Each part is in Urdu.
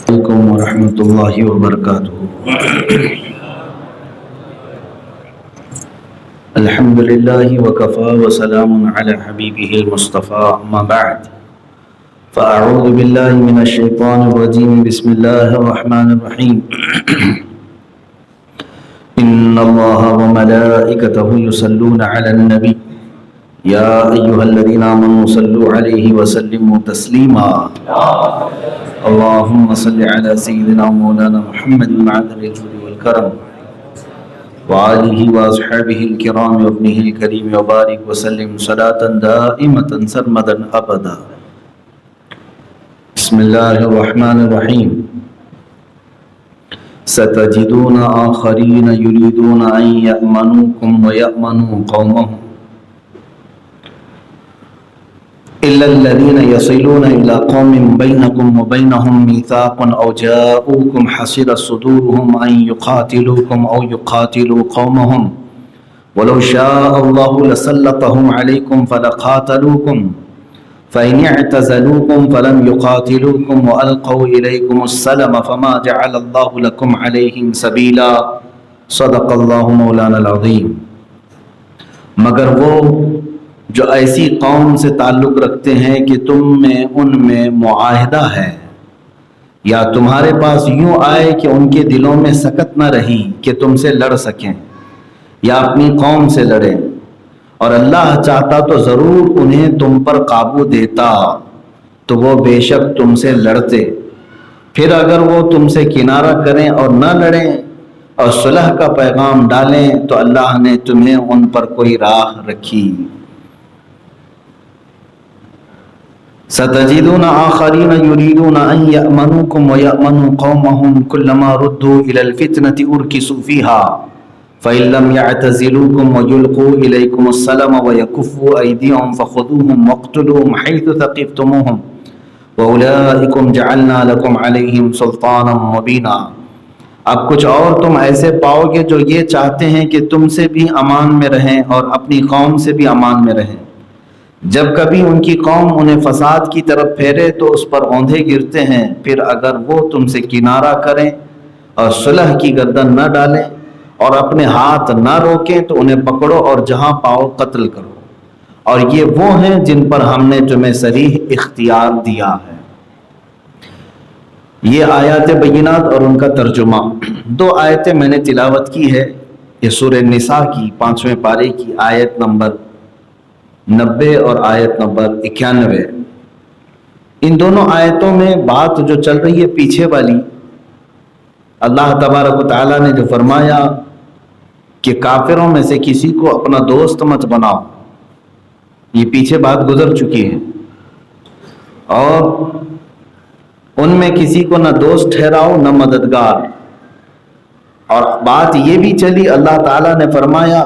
علیکم ورحمۃ اللہ وبرکاتہ۔ الحمد للہ وکفا وسلام علی حبیبہ المصطفیٰ، اما بعد فاعوذ باللہ من الشیطان الرجیم، بسم اللہ الرحمن الرحیم۔ ان اللہ وملائکتہ یصلون علی النبی یا ایہا الذین آمنوا صلوا علیہ وسلموا تسلیما۔ اللهم صل على سيدنا مولانا محمد معدن الجود والكرم وآله وأصحابه الكرام وابنه الكريم وبارك وسلم صلاة دائمة سرمدا أبدا۔ بسم الله الرحمن الرحيم۔ ستجدون آخرين يريدون أن يأمنوكم ويأمنوا قومهم إلا الذين يصلون إلى قوم بينكم وبينهم ميثاق أو جاءوكم حصرت صدورهم أن يقاتلوكم أو يقاتلوا قومهم ولو شاء الله لسلطهم عليكم فلقاتلوكم فإن اعتزلوكم فلم يقاتلوكم وألقوا إليكم السلم فما جعل الله لكم عليهم سبيلا۔ صدق الله مولانا العظیم۔ مگر وہ جو ایسی قوم سے تعلق رکھتے ہیں کہ تم میں ان میں معاہدہ ہے، یا تمہارے پاس یوں آئے کہ ان کے دلوں میں سکت نہ رہی کہ تم سے لڑ سکیں یا اپنی قوم سے لڑیں، اور اللہ چاہتا تو ضرور انہیں تم پر قابو دیتا تو وہ بے شک تم سے لڑتے، پھر اگر وہ تم سے کنارہ کریں اور نہ لڑیں اور صلح کا پیغام ڈالیں تو اللہ نے تمہیں ان پر کوئی راہ رکھی۔ ستجدون آخرین یریدون ان یأمنوکم ویأمنوا قومهم كلما ردوا الى الفتنة ارکسوا فیہا فإن لم يعتزلوكم ويلقوا إليكم السلم ويكفوا أيديهم فخذوهم واقتلوهم حيث ثقفتموهم وأولئكم جعلنا لكم عليهم سلطانا مبينا۔ اب کچھ اور تم ایسے پاؤ گے جو یہ چاہتے ہیں کہ تم سے بھی امان میں رہیں اور اپنی قوم سے بھی امان میں رہیں، جب کبھی ان کی قوم انہیں فساد کی طرف پھیرے تو اس پر اوندھے گرتے ہیں، پھر اگر وہ تم سے کنارہ کریں اور صلح کی گردن نہ ڈالیں اور اپنے ہاتھ نہ روکیں تو انہیں پکڑو اور جہاں پاؤ قتل کرو، اور یہ وہ ہیں جن پر ہم نے تمہیں صریح اختیار دیا ہے۔ یہ آیات بینات اور ان کا ترجمہ۔ دو آیتیں میں نے تلاوت کی ہے، یہ سورہ نساء کی 5ویں پارے کی آیت نمبر 90 اور آیت نمبر 91۔ ان دونوں آیتوں میں بات جو چل رہی ہے پیچھے والی، اللہ تبارک و تعالیٰ نے جو فرمایا کہ کافروں میں سے کسی کو اپنا دوست مت بناؤ، یہ پیچھے بات گزر چکی ہے، اور ان میں کسی کو نہ دوست ٹھہراؤ نہ مددگار۔ اور بات یہ بھی چلی، اللہ تعالیٰ نے فرمایا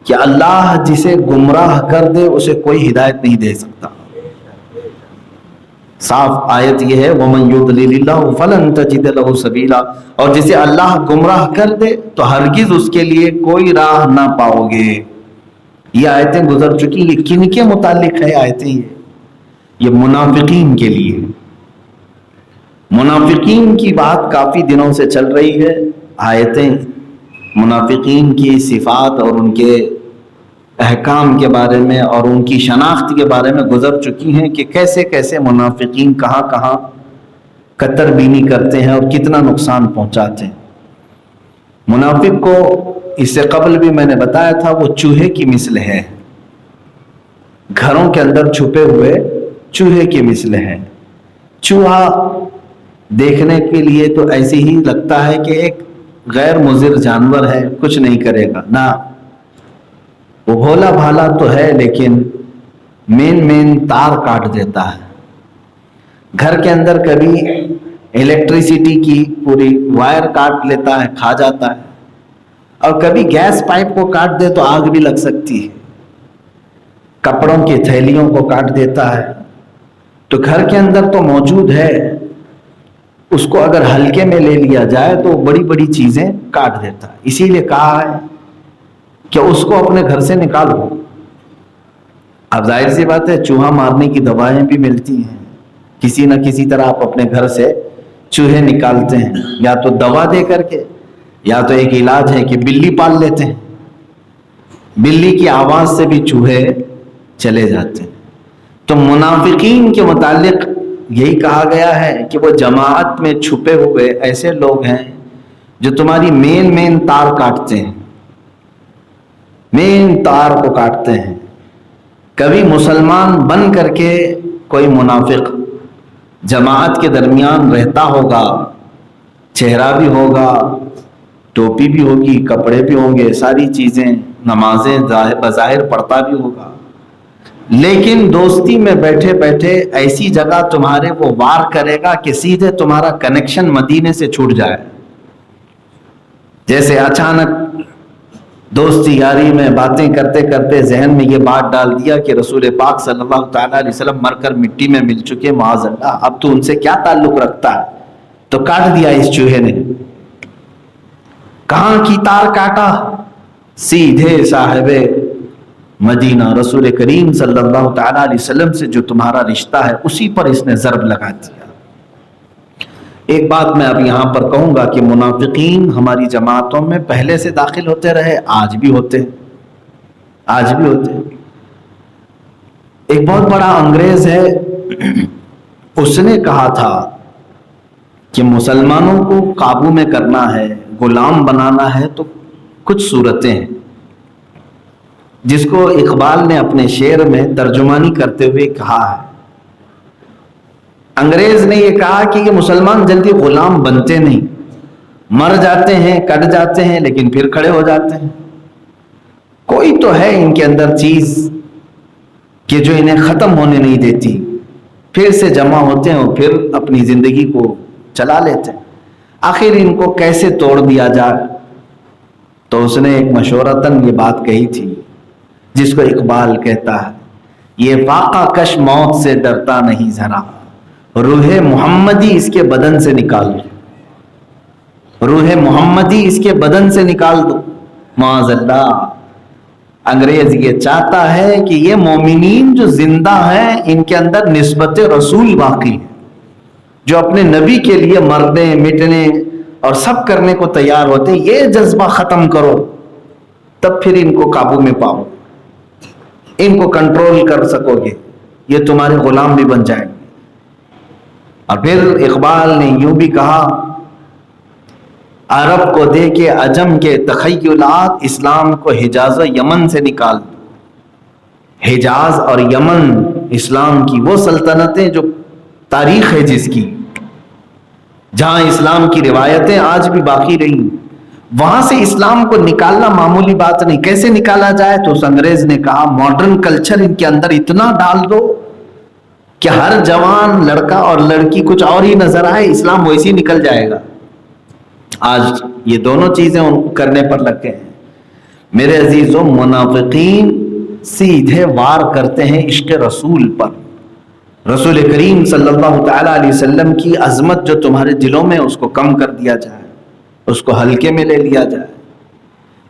کہ اللہ جسے گمراہ کر دے اسے کوئی ہدایت نہیں دے سکتا۔ صاف آیت یہ ہے، وَمَن يُضْلِلِ اللَّهُ فَلَن تَجِدَ لَهُ سَبِيلًا، اور جسے اللہ گمراہ کر دے تو ہرگز اس کے لیے کوئی راہ نہ پاؤ گے۔ یہ آیتیں گزر چکی، یہ کن کے متعلق ہے آیتیں؟ یہ منافقین کے لیے۔ منافقین کی بات کافی دنوں سے چل رہی ہے، آیتیں منافقین کی صفات اور ان کے احکام کے بارے میں اور ان کی شناخت کے بارے میں گزر چکی ہیں کہ کیسے کیسے منافقین کہاں کہاں قطر بینی کرتے ہیں اور کتنا نقصان پہنچاتے ہیں۔ منافق کو اس سے قبل بھی میں نے بتایا تھا، وہ چوہے کی مثل ہے، گھروں کے اندر چھپے ہوئے چوہے کی مثل ہے۔ چوہا دیکھنے کے لیے تو ایسے ہی لگتا ہے کہ ایک غیر مضر جانور ہے، کچھ نہیں کرے گا، نہ وہ بھولا بھالا تو ہے لیکن مین تار کاٹ دیتا ہے۔ گھر کے اندر کبھی الیکٹریسٹی کی پوری وائر کاٹ لیتا ہے، کھا جاتا ہے، اور کبھی گیس پائپ کو کاٹ دے تو آگ بھی لگ سکتی ہے، کپڑوں کی تھیلیوں کو کاٹ دیتا ہے۔ تو گھر کے اندر تو موجود ہے، اس کو اگر ہلکے میں لے لیا جائے تو بڑی بڑی چیزیں کاٹ دیتا ہے۔ اسی لیے کہا ہے کہ اس کو اپنے گھر سے نکالو۔ اب ظاہر سی بات ہے چوہا مارنے کی دوائیں بھی ملتی ہیں، کسی نہ کسی طرح آپ اپنے گھر سے چوہے نکالتے ہیں، یا تو دوا دے کر کے، یا تو ایک علاج ہے کہ بلی پال لیتے ہیں، بلی کی آواز سے بھی چوہے چلے جاتے ہیں۔ تو منافقین کے متعلق یہی کہا گیا ہے کہ وہ جماعت میں چھپے ہوئے ایسے لوگ ہیں جو تمہاری مین تار کاٹتے ہیں، مین تار کو کاٹتے ہیں۔ کبھی مسلمان بن کر کے کوئی منافق جماعت کے درمیان رہتا ہوگا، چہرہ بھی ہوگا، ٹوپی بھی ہوگی، کپڑے بھی ہوں گے، ساری چیزیں، نمازیں بظاہر پڑھتا بھی ہوگا، لیکن دوستی میں بیٹھے بیٹھے ایسی جگہ تمہارے وہ وار کرے گا کہ سیدھے تمہارا کنیکشن مدینے سے چھوٹ جائے۔ جیسے اچانک دوستی یاری میں باتیں کرتے کرتے ذہن میں یہ بات ڈال دیا کہ رسول پاک صلی اللہ تعالیٰ علیہ وسلم مر کر مٹی میں مل چکے، معاذ اللہ، اب تو ان سے کیا تعلق رکھتا ہے؟ تو کاٹ دیا اس چوہے نے۔ کہاں کی تار کاٹا؟ سیدھے صاحب مدینہ رسول کریم صلی اللہ تعالیٰ علیہ وسلم سے جو تمہارا رشتہ ہے اسی پر اس نے ضرب لگا دیا۔ ایک بات میں اب یہاں پر کہوں گا کہ منافقین ہماری جماعتوں میں پہلے سے داخل ہوتے رہے، آج بھی ہوتے ہیں، آج بھی ہوتے ہیں۔ ایک بہت بڑا انگریز ہے، اس نے کہا تھا کہ مسلمانوں کو قابو میں کرنا ہے، غلام بنانا ہے تو کچھ صورتیں ہیں، جس کو اقبال نے اپنے شعر میں ترجمانی کرتے ہوئے کہا ہے۔ انگریز نے یہ کہا کہ یہ مسلمان جلدی غلام بنتے نہیں، مر جاتے ہیں، کٹ جاتے ہیں، لیکن پھر کھڑے ہو جاتے ہیں۔ کوئی تو ہے ان کے اندر چیز کہ جو انہیں ختم ہونے نہیں دیتی، پھر سے جمع ہوتے ہیں اور پھر اپنی زندگی کو چلا لیتے ہیں۔ آخر ان کو کیسے توڑ دیا جائے؟ تو اس نے ایک مشورتاً یہ بات کہی تھی جس کو اقبال کہتا ہے، یہ فاقہ کش موت سے ڈرتا نہیں ذرا، روح محمدی اس کے بدن سے نکال دو، روح محمدی اس کے بدن سے نکال دو۔ معاذ اللہ، انگریز یہ چاہتا ہے کہ یہ مومنین جو زندہ ہیں ان کے اندر نسبت رسول باقی ہے، جو اپنے نبی کے لیے مرنے مٹنے اور سب کرنے کو تیار ہوتے ہیں، یہ جذبہ ختم کرو، تب پھر ان کو قابو میں پاؤ، ان کو کنٹرول کر سکو گے، یہ تمہارے غلام بھی بن جائیں گے۔ اور پھر اقبال نے یوں بھی کہا، عرب کو دے کے عجم کے تخیلات، اسلام کو حجاز و یمن سے نکال دو۔ حجاز اور یمن اسلام کی وہ سلطنتیں جو تاریخ ہے جس کی، جہاں اسلام کی روایتیں آج بھی باقی رہی، وہاں سے اسلام کو نکالنا معمولی بات نہیں۔ کیسے نکالا جائے؟ تو اس انگریز نے کہا، ماڈرن کلچر ان کے اندر اتنا ڈال دو کہ ہر جوان لڑکا اور لڑکی کچھ اور ہی نظر آئے، اسلام ویسے ہی نکل جائے گا۔ آج یہ دونوں چیزیں کرنے پر لگ گئے ہیں۔ میرے عزیزوں، منافقین سیدھے وار کرتے ہیں عشق رسول پر۔ رسول کریم صلی اللہ تعالیٰ علیہ وسلم کی عظمت جو تمہارے دلوں میں، اس کو کم کر دیا جائے، اس کو ہلکے میں لے لیا جائے،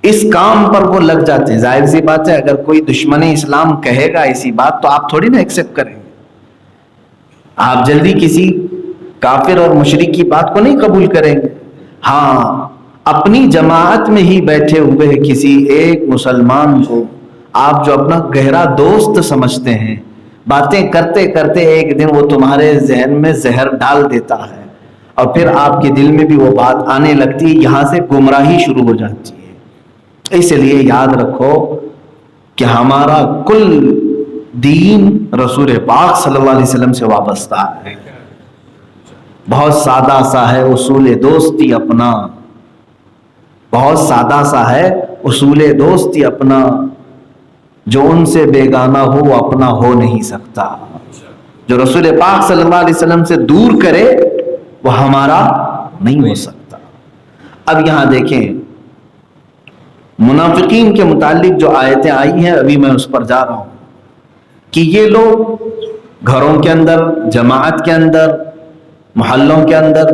اس کام پر وہ لگ جاتے ہیں۔ ظاہر سی بات ہے، اگر کوئی دشمن اسلام کہے گا ایسی بات تو آپ تھوڑی نہ ایکسیپٹ کریں گے، آپ جلدی کسی کافر اور مشرک کی بات کو نہیں قبول کریں گے۔ ہاں، اپنی جماعت میں ہی بیٹھے ہوئے کسی ایک مسلمان کو آپ جو اپنا گہرا دوست سمجھتے ہیں، باتیں کرتے کرتے ایک دن وہ تمہارے ذہن میں زہر ڈال دیتا ہے اور پھر آپ کے دل میں بھی وہ بات آنے لگتی ہے، یہاں سے گمراہی شروع ہو جاتی ہے۔ اس لیے یاد رکھو کہ ہمارا کل دین رسول پاک صلی اللہ علیہ وسلم سے وابستہ ہے۔ بہت سادہ سا ہے اصول دوستی اپنا، بہت سادہ سا ہے اصول دوستی اپنا، جو ان سے بیگانہ ہو وہ اپنا ہو نہیں سکتا۔ جو رسول پاک صلی اللہ علیہ وسلم سے دور کرے وہ ہمارا نہیں ہو سکتا۔ اب یہاں دیکھیں، منافقین کے متعلق جو آیتیں آئی ہیں، ابھی میں اس پر جا رہا ہوں کہ یہ لوگ گھروں کے اندر، جماعت کے اندر، محلوں کے اندر،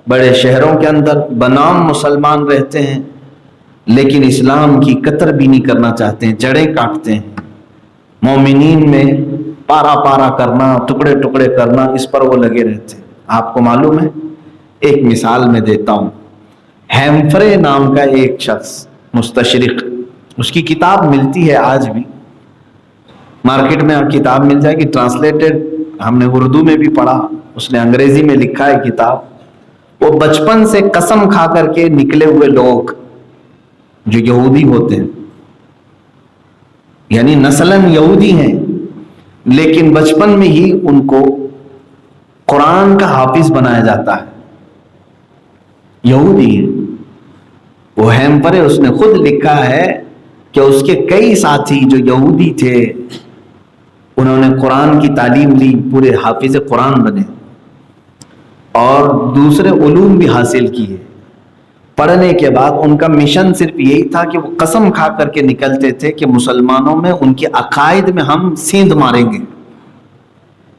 بڑے شہروں کے اندر بنام مسلمان رہتے ہیں، لیکن اسلام کی قطر بھی نہیں کرنا چاہتے ہیں، جڑیں کاٹتے ہیں۔ مومنین میں پارا پارا کرنا، ٹکڑے ٹکڑے کرنا، اس پر وہ لگے رہتے ہیں۔ آپ کو معلوم ہے ایک مثال میں دیتا ہوں. ہیمفرے نام کا ایک شخص مستشرق، اس کی کتاب ملتی ہے آج بھی مارکیٹ میں، کتاب مل جائے گی ٹرانسلیٹڈ، ہم نے اردو میں بھی پڑھا، اس نے انگریزی میں لکھا ہے کتاب. وہ بچپن سے قسم کھا کر کے نکلے ہوئے لوگ جو یہودی ہوتے ہیں، یعنی نسلاً یہودی ہیں، لیکن بچپن میں ہی ان کو قرآن کا حافظ بنایا جاتا ہے. یہودی ہے وہ ہیمپرے، اس نے خود لکھا ہے کہ اس کے کئی ساتھی جو یہودی تھے انہوں نے قرآن کی تعلیم لی، پورے حافظ قرآن بنے اور دوسرے علوم بھی حاصل کیے. پڑھنے کے بعد ان کا مشن صرف یہی تھا کہ وہ قسم کھا کر کے نکلتے تھے کہ مسلمانوں میں ان کے عقائد میں ہم سیندھ ماریں گے،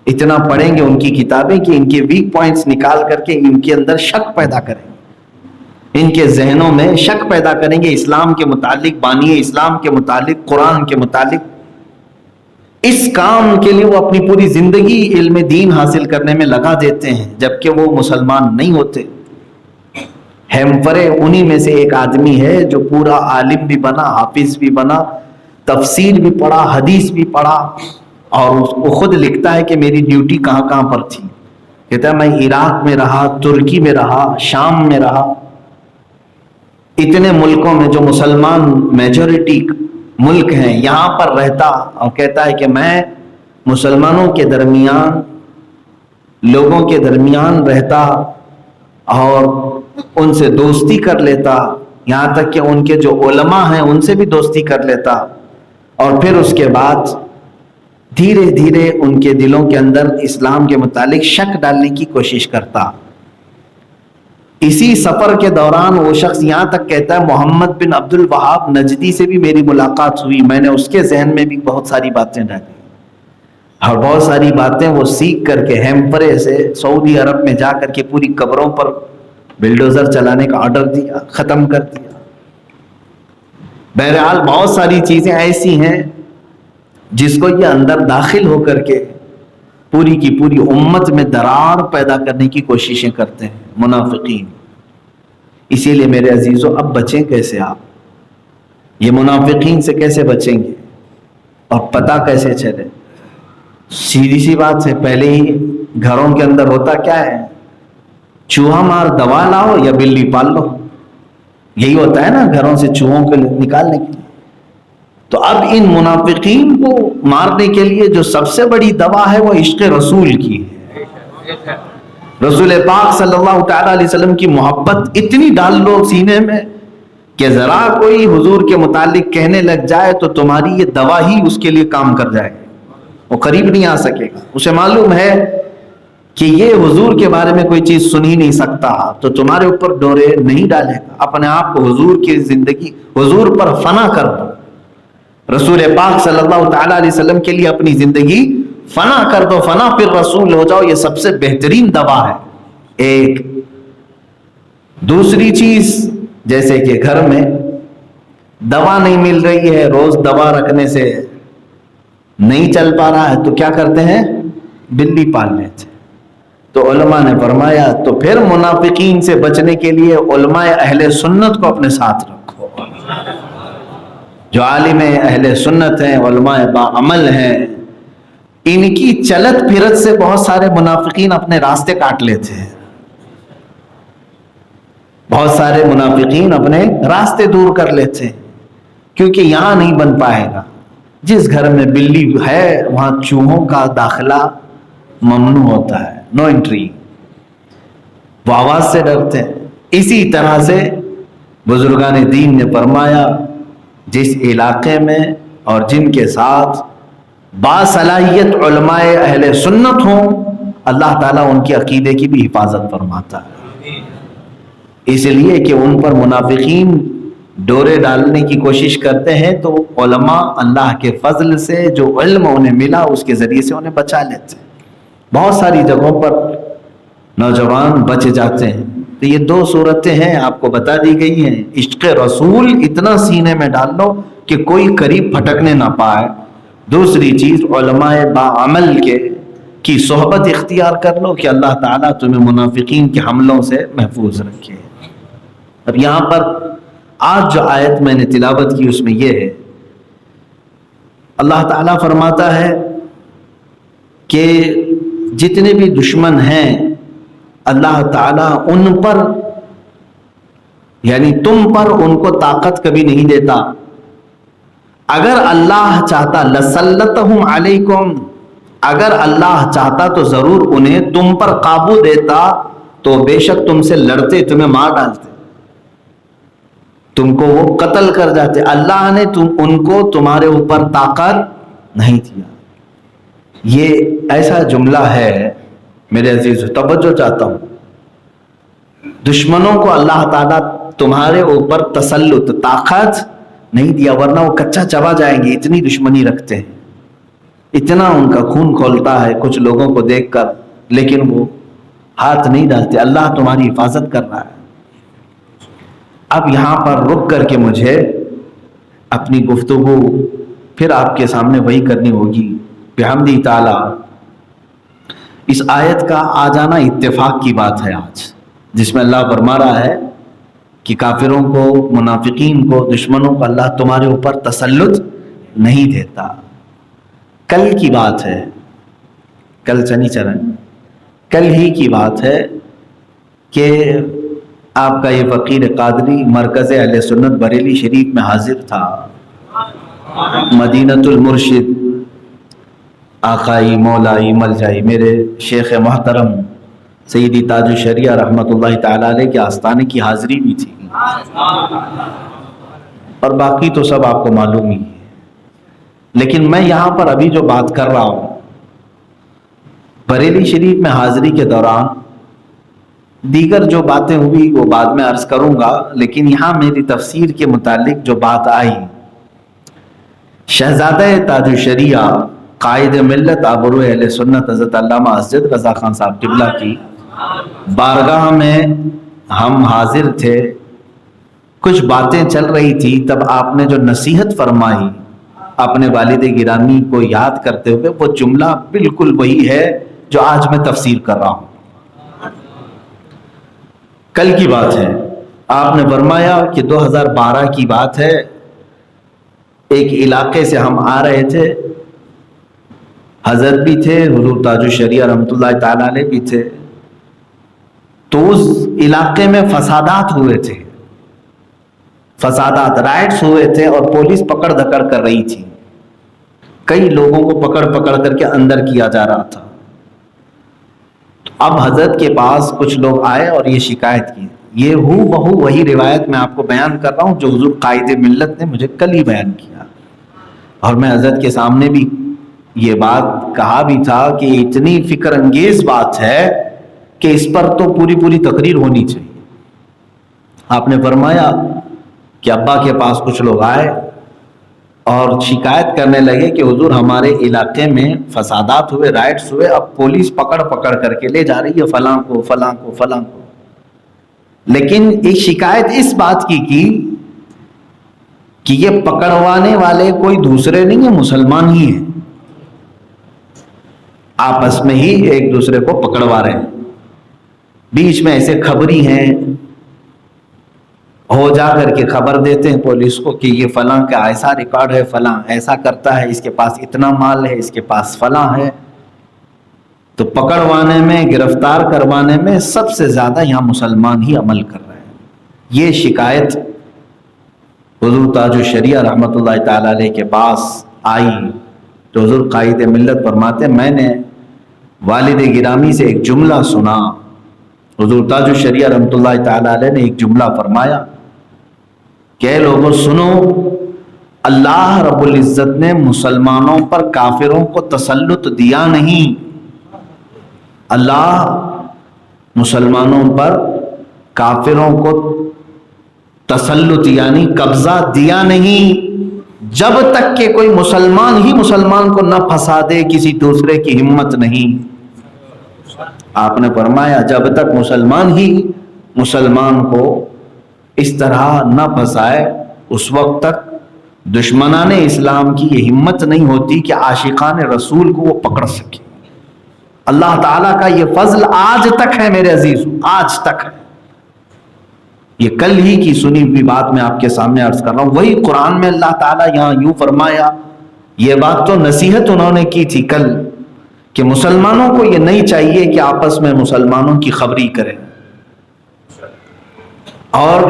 اتنا پڑھیں گے ان کی کتابیں کہ ان کے ویک پوائنٹس نکال کر کے ان کے اندر شک پیدا کریں گے، ان کے ذہنوں میں شک پیدا کریں گے اسلام کے متعلق، بانی اسلام کے متعلق، قرآن کے متعلق. اس کام کے لیے وہ اپنی پوری زندگی علم دین حاصل کرنے میں لگا دیتے ہیں جبکہ وہ مسلمان نہیں ہوتے. ہیمفرے انہی میں سے ایک آدمی ہے جو پورا عالم بھی بنا، حافظ بھی بنا، تفسیر بھی پڑھا، حدیث بھی پڑھا، اور وہ خود لکھتا ہے کہ میری ڈیوٹی کہاں کہاں پر تھی. کہتا ہے میں عراق میں رہا، ترکی میں رہا، شام میں رہا، اتنے ملکوں میں جو مسلمان میجورٹی ملک ہیں یہاں پر رہتا، اور کہتا ہے کہ میں مسلمانوں کے درمیان، لوگوں کے درمیان رہتا اور ان سے دوستی کر لیتا، یہاں تک کہ ان کے جو علماء ہیں ان سے بھی دوستی کر لیتا، اور پھر اس کے بعد دھیرے دھیرے ان کے دلوں کے اندر اسلام کے متعلق شک ڈالنے کی کوشش کرتا. اسی سفر کے دوران وہ شخص یہاں تک کہتا ہے محمد بن عبد الوہاب نجدی سے بھی میری ملاقات ہوئی، میں نے اس کے ذہن میں بھی بہت ساری باتیں ڈالی، اور بہت ساری باتیں وہ سیکھ کر کے ہیمپرے سے سعودی عرب میں جا کر کے پوری قبروں پر بلڈوزر چلانے کا آرڈر دیا، ختم کر دیا. بہرحال بہت ساری چیزیں ایسی ہیں جس کو یہ اندر داخل ہو کر کے پوری کی پوری امت میں درار پیدا کرنے کی کوششیں کرتے ہیں منافقین. اسی لیے میرے عزیزو اب بچیں کیسے آپ؟ یہ منافقین سے کیسے بچیں گے اور پتہ کیسے چلے؟ سیدھی سی بات ہے، پہلے ہی گھروں کے اندر ہوتا کیا ہے، چوہا مار دوا لاؤ یا بلی پال لو، یہی ہوتا ہے نا گھروں سے چوہوں کو نکالنے کے لیے. تو اب ان منافقین کو مارنے کے لیے جو سب سے بڑی دوا ہے وہ عشق رسول کی ہے. رسول پاک صلی اللہ تعالی علیہ وسلم کی محبت اتنی ڈال لو سینے میں کہ ذرا کوئی حضور کے متعلق کہنے لگ جائے تو تمہاری یہ دوا ہی اس کے لیے کام کر جائے گا، وہ قریب نہیں آ سکے گا. اسے معلوم ہے کہ یہ حضور کے بارے میں کوئی چیز سن ہی نہیں سکتا، تو تمہارے اوپر ڈورے نہیں ڈالے گا. اپنے آپ کو حضور کی زندگی، حضور پر فنا کر دو، رسول پاک صلی اللہ تعالی علیہ وسلم کے لیے اپنی زندگی فنا کر دو، فنا پھر رسول ہو جاؤ. یہ سب سے بہترین دوا ہے. ایک دوسری چیز، جیسے کہ گھر میں دوا نہیں مل رہی ہے، روز دوا رکھنے سے نہیں چل پا رہا ہے، تو کیا کرتے ہیں، بلی پال لیتے. تو علماء نے فرمایا تو پھر منافقین سے بچنے کے لیے علماء اہل سنت کو اپنے ساتھ رکھو. جو عالم اہل سنت ہیں، علماء باعمل ہیں، ان کی چلت پھرت سے بہت سارے منافقین اپنے راستے کاٹ لیتے ہیں. بہت سارے منافقین اپنے راستے دور کر لیتے ہیں کیونکہ یہاں نہیں بن پائے گا. جس گھر میں بلی ہے وہاں چوہوں کا داخلہ ممنوع ہوتا ہے، نو انٹری. وہ آواز سے ڈرتے ہیں. اسی طرح سے بزرگان دین نے فرمایا جس علاقے میں اور جن کے ساتھ باصلاحیت علماء اہل سنت ہوں، اللہ تعالیٰ ان کے عقیدے کی بھی حفاظت فرماتا ہے. اس لیے کہ ان پر منافقین ڈورے ڈالنے کی کوشش کرتے ہیں تو علماء اللہ کے فضل سے جو علم انہیں ملا اس کے ذریعے سے انہیں بچا لیتے ہیں. بہت ساری جگہوں پر نوجوان بچ جاتے ہیں. تو یہ دو صورتیں ہیں آپ کو بتا دی گئی ہیں. عشق رسول اتنا سینے میں ڈال لو کہ کوئی قریب پھٹکنے نہ پائے. دوسری چیز علماء باعمل کے کی صحبت اختیار کر لو کہ اللہ تعالیٰ تمہیں منافقین کے حملوں سے محفوظ رکھے۔ اب یہاں پر آج جو آیت میں نے تلاوت کی اس میں یہ ہے، اللہ تعالیٰ فرماتا ہے کہ جتنے بھی دشمن ہیں اللہ تعالیٰ ان پر یعنی تم پر ان کو طاقت کبھی نہیں دیتا۔ اگر اللہ چاہتا لسلطہم علیکم، اگر اللہ چاہتا تو ضرور انہیں تم پر قابو دیتا، تو بے شک تم سے لڑتے، تمہیں مار ڈالتے، تم کو وہ قتل کر جاتے۔ اللہ نے ان کو تمہارے اوپر طاقت نہیں دیا۔ یہ ایسا جملہ ہے میرے عزیز، توجہ چاہتا ہوں، دشمنوں کو اللہ تعالیٰ تمہارے اوپر تسلط طاقت نہیں دیا، ورنہ وہ کچا چبا جائیں گے، اتنی دشمنی رکھتے ہیں، اتنا ان کا خون کھولتا ہے کچھ لوگوں کو دیکھ کر، لیکن وہ ہاتھ نہیں ڈالتے۔ اللہ تمہاری حفاظت کر رہا ہے۔ اب یہاں پر رک کر کے مجھے اپنی گفتگو پھر آپ کے سامنے وہی کرنی ہوگی بحمدہ تعالی۔ اس آیت کا آ جانا اتفاق کی بات ہے آج، جس میں اللہ فرما رہا ہے کہ کافروں کو، منافقین کو، دشمنوں کو اللہ تمہارے اوپر تسلط نہیں دیتا۔ کل کی بات ہے، کل شنیچر، کل ہی کی بات ہے کہ آپ کا یہ فقیر قادری مرکز اہل سنت بریلی شریف میں حاضر تھا۔ مدینۃ المرشد آقائی مولائی ملجائی میرے شیخ محترم سیدی تاج الشریعہ رحمۃ اللہ تعالی علیہ کے آستانے کی حاضری بھی تھی، اور باقی تو سب آپ کو معلوم ہی ہے۔ لیکن میں یہاں پر ابھی جو بات کر رہا ہوں، بریلی شریف میں حاضری کے دوران دیگر جو باتیں ہوئی وہ بعد میں عرض کروں گا، لیکن یہاں میری تفسیر کے متعلق جو بات آئی، شہزادہ تاج الشریعہ قائد ملت آبرو اہل سنت حضرت علامہ اسجد رضا خان صاحب قبلہ کی بارگاہ میں ہم حاضر تھے، کچھ باتیں چل رہی تھی، تب آپ نے جو نصیحت فرمائی اپنے والد گرامی کو یاد کرتے ہوئے، وہ جملہ بالکل وہی ہے جو آج میں تفسیر کر رہا ہوں۔ کل کی بات ہے، آپ نے فرمایا کہ 2012 کی بات ہے، ایک علاقے سے ہم آ رہے تھے، حضرت بھی تھے، حضور تاج الشریعہ رحمۃ اللہ تعالی علیہ بھی تھے، تو اس علاقے میں فسادات ہوئے تھے، فسادات رائٹس ہوئے تھے، اور پولیس پکڑ دھکڑ کر رہی تھی، کئی لوگوں کو پکڑ پکڑ کر کے اندر کیا جا رہا تھا۔ اب حضرت کے پاس کچھ لوگ آئے اور یہ شکایت کی، یہ بہو وہی روایت میں آپ کو بیان کر رہا ہوں جو حضور قائد ملت نے مجھے کل ہی بیان کیا، اور میں حضرت کے سامنے بھی یہ بات کہا بھی تھا کہ اتنی فکر انگیز بات ہے کہ اس پر تو پوری تقریر ہونی چاہیے۔ آپ نے فرمایا کہ ابا کے پاس کچھ لوگ آئے اور شکایت کرنے لگے کہ حضور ہمارے علاقے میں فسادات ہوئے، رائٹس ہوئے، اب پولیس پکڑ پکڑ کر کے لے جا رہی ہے فلاں کو فلاں کو فلاں کو۔ لیکن ایک شکایت اس بات کی کہ یہ پکڑوانے والے کوئی دوسرے نہیں ہیں، مسلمان ہی ہیں، آپس میں ہی ایک دوسرے کو پکڑوا رہے ہیں، بیچ میں ایسے خبری ہیں، ہو جا کر کے خبر دیتے ہیں پولیس کو کہ یہ فلاں کا ایسا ریکارڈ ہے، فلاں ایسا کرتا ہے، اس کے پاس اتنا مال ہے، اس کے پاس فلاں ہے۔ تو پکڑوانے میں، گرفتار کروانے میں سب سے زیادہ یہاں مسلمان ہی عمل کر رہے ہیں۔ یہ شکایت حضور تاج الشریعہ رحمۃ اللہ تعالی علیہ کے پاس آئی تو حضور قائد ملت فرماتے ہیں، میں نے والد گرامی سے ایک جملہ سنا، حضور تاج الشریعہ رحمۃ اللہ تعالی علیہ نے ایک جملہ فرمایا کہ اے لوگوں سنو، اللہ رب العزت نے مسلمانوں پر کافروں کو تسلط دیا نہیں، اللہ مسلمانوں پر کافروں کو تسلط یعنی قبضہ دیا نہیں، جب تک کہ کوئی مسلمان ہی مسلمان کو نہ پھنسا دے، کسی دوسرے کی ہمت نہیں۔ آپ نے فرمایا جب تک مسلمان ہی مسلمان کو اس طرح نہ پھنسائے، اس وقت تک دشمنان اسلام کی یہ ہمت نہیں ہوتی کہ عاشقان رسول کو وہ پکڑ سکے۔ اللہ تعالیٰ کا یہ فضل آج تک ہے میرے عزیز، آج تک ہے۔ یہ کل ہی کی سنی ہوئی بات میں آپ کے سامنے عرض کر رہا ہوں، وہی قرآن میں اللہ تعالیٰ یہاں یوں فرمایا، یہ بات تو نصیحت انہوں نے کی تھی کل، کہ مسلمانوں کو یہ نہیں چاہیے کہ آپس میں مسلمانوں کی خبری کریں، اور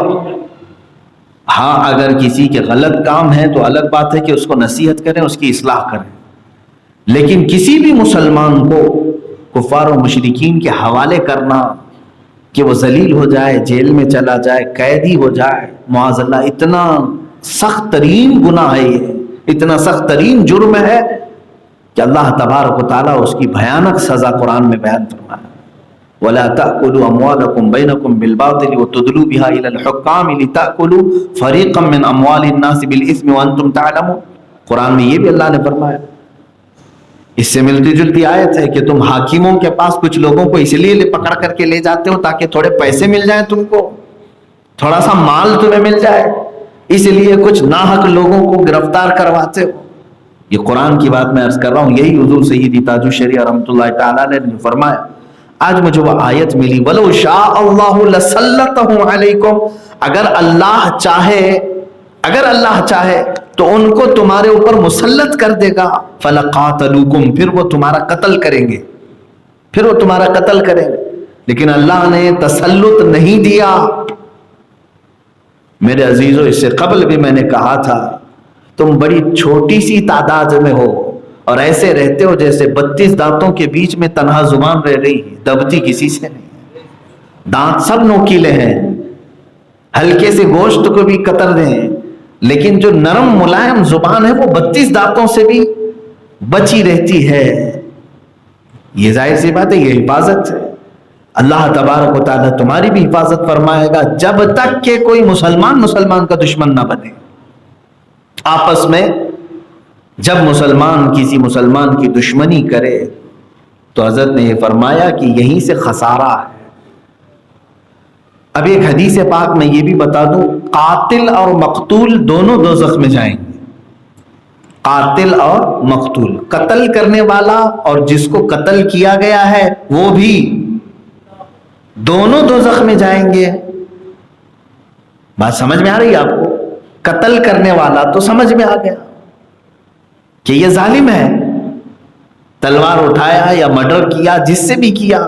ہاں اگر کسی کے غلط کام ہے تو الگ بات ہے کہ اس کو نصیحت کریں، اس کی اصلاح کریں، لیکن کسی بھی مسلمان کو کفار و مشرکین کے حوالے کرنا کہ وہ ذلیل ہو جائے، جیل میں چلا جائے، قیدی ہو جائے، معاذ اللہ، اتنا سخت ترین گناہ ہے، یہ اتنا سخت ترین جرم ہے کہ اللہ تبارک و تعالیٰ اس کی بھیانک سزا قرآن میں بیان فرمایا، وَلَا تَأْكُلُوا أَمْوَالَكُمْ بَيْنَكُمْ بِالْبَاطِلِ وَتُدْلُوا بِهَا إِلَى الْحُكَّامِ لِتَأْكُلُوا فَرِيقًا مِّنْ أَمْوَالِ النَّاسِ بِالْإِثْمِ وَأَنْتُمْ تَعْلَمُونَ۔ قرآن میں یہ بھی اللہ نے فرمایا، اس سے ملتی جلتی آیت ہے کہ تم حاکموں کے پاس کچھ لوگوں کو اس لیے پکڑ کر کے لے جاتے ہو تاکہ تھوڑے پیسے مل جائیں، تم کو تھوڑا سا مال تمہیں مل جائے، اس لیے کچھ ناحق لوگوں کو گرفتار کرواتے ہو۔ یہ قرآن کی بات میں عرض کر رہا ہوں، یہی حضور سیدی تاج الشریعہ رحمۃ اللہ تعالیٰ نے فرمایا۔ آج مجھے وہ آیت ملی، وَلَوْ شَاءَ اللَّهُ لَسَلَّطَهُمْ عَلَيْكُمْ، اگر اللہ چاہے تو ان کو تمہارے اوپر مسلط کر دے گا، فَلَقَاتَلُوكُمْ، پھر وہ تمہارا قتل کریں گے، لیکن اللہ نے تسلط نہیں دیا۔ میرے عزیزو، اس سے قبل بھی میں نے کہا تھا، تم بڑی چھوٹی سی تعداد میں ہو اور ایسے رہتے ہو جیسے 32 دانتوں کے بیچ میں تنہا زبان رہ رہی ہے، دبتی کسی سے نہیں، دانت سب نوکیلے ہیں، ہلکے سے گوشت کو بھی قطر دیں، لیکن جو نرم ملائم زبان ہے وہ 32 دانتوں سے بھی بچی رہتی ہے۔ یہ ظاہر سی بات ہے، یہ حفاظت ہے۔ اللہ تبارک و تعالیٰ تمہاری بھی حفاظت فرمائے گا جب تک کہ کوئی مسلمان کا دشمن نہ بنے۔ آپس میں جب مسلمان کسی مسلمان کی دشمنی کرے تو حضرت نے یہ فرمایا کہ یہیں سے خسارہ ہے۔ اب ایک حدیث پاک میں یہ بھی بتا دوں، قاتل اور مقتول دونوں دوزخ میں جائیں گے۔ قاتل اور مقتول، قتل کرنے والا اور جس کو قتل کیا گیا ہے وہ بھی، دونوں دوزخ میں جائیں گے۔ بات سمجھ میں آ رہی ہے آپ کو؟ قتل کرنے والا تو سمجھ میں آ گیا کہ یہ ظالم ہے، تلوار اٹھایا یا مرڈر کیا، جس سے بھی کیا۔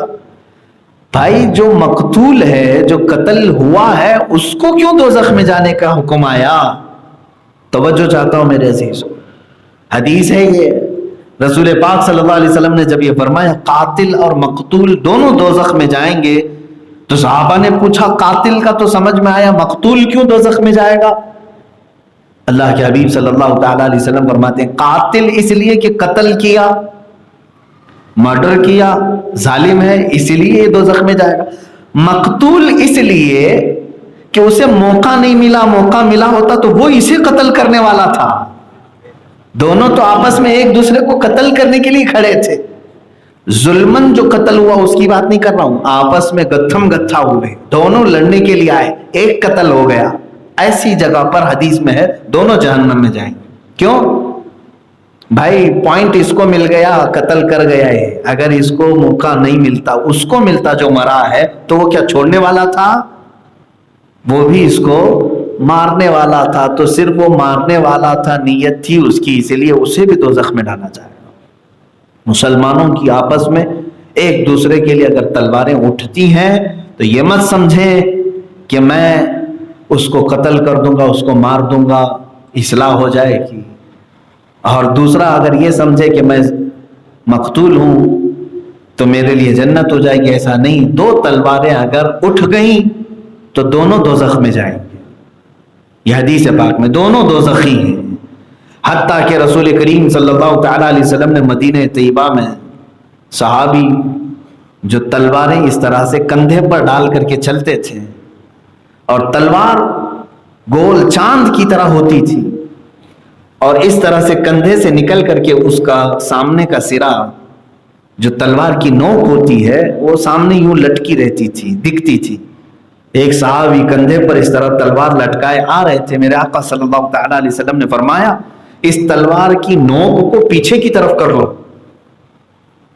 بھائی جو مقتول ہے، جو قتل ہوا ہے، اس کو کیوں دوزخ میں جانے کا حکم آیا؟ توجہ چاہتا ہوں میرے عزیز، حدیث ہے یہ، رسول پاک صلی اللہ علیہ وسلم نے جب یہ فرمایا قاتل اور مقتول دونوں دوزخ میں جائیں گے، تو صحابہ نے پوچھا قاتل کا تو سمجھ میں آیا، مقتول کیوں دوزخ میں جائے گا؟ اللہ کے حبیب صلی اللہ تعالیٰ علیہ وسلم فرماتے ہیں قاتل اس لیے کہ قتل کیا، مرڈر کیا، ظالم ہے، اس لیے یہ دوزخ میں جائے گا۔ مقتول اس لیے کہ اسے موقع نہیں ملا، موقع ملا ہوتا تو وہ اسے قتل کرنے والا تھا۔ دونوں تو آپس میں ایک دوسرے کو قتل کرنے کے لیے کھڑے تھے۔ ظلمن جو قتل ہوا اس کی بات نہیں کر رہا ہوں، آپس میں گتھم گتھا ہوئے، دونوں لڑنے کے لیے آئے، ایک قتل ہو گیا، ایسی جگہ پر حدیث میں ہے دونوں جہنم میں جائیں گے۔ کیوں؟ بھائی پوائنٹ اس کو مل گیا، قتل کر گیا ہے، اگر اس کو موقع نہیں ملتا، اس کو ملتا جو مرا ہے، تو وہ کیا چھوڑنے والا تھا؟ وہ بھی اس کو مارنے والا تھا، تو صرف وہ مارنے والا تھا، نیت تھی اس کی، اسی لیے اسے بھی دوزخ میں ڈالا جائے گا۔ مسلمانوں کی آپس میں ایک دوسرے کے لیے اگر تلواریں اٹھتی ہیں تو یہ مت سمجھیں کہ میں اس کو قتل کر دوں گا، اس کو مار دوں گا، اصلاح ہو جائے گی، اور دوسرا اگر یہ سمجھے کہ میں مقتول ہوں تو میرے لیے جنت ہو جائے گی، ایسا نہیں۔ دو تلواریں اگر اٹھ گئیں تو دونوں دوزخ میں جائیں گے۔ یہ حدیث پاک میں دونوں دوزخی ہیں، حتیٰ کہ رسول کریم صلی اللہ تعالیٰ علیہ وسلم نے مدینہ طیبہ میں صحابی جو تلواریں اس طرح سے کندھے پر ڈال کر کے چلتے تھے، اور تلوار گول چاند کی طرح ہوتی تھی، اور اس طرح سے کندھے سے نکل کر کے اس کا سامنے کا سرا جو تلوار کی نوک ہوتی ہے وہ سامنے یوں لٹکی رہتی تھی، دکھتی تھی۔ ایک صحابی کندھے پر اس طرح تلوار لٹکائے آ رہے تھے، میرے آقا صلی اللہ تعالیٰ علیہ وسلم نے فرمایا اس تلوار کی نوک کو پیچھے کی طرف کر لو،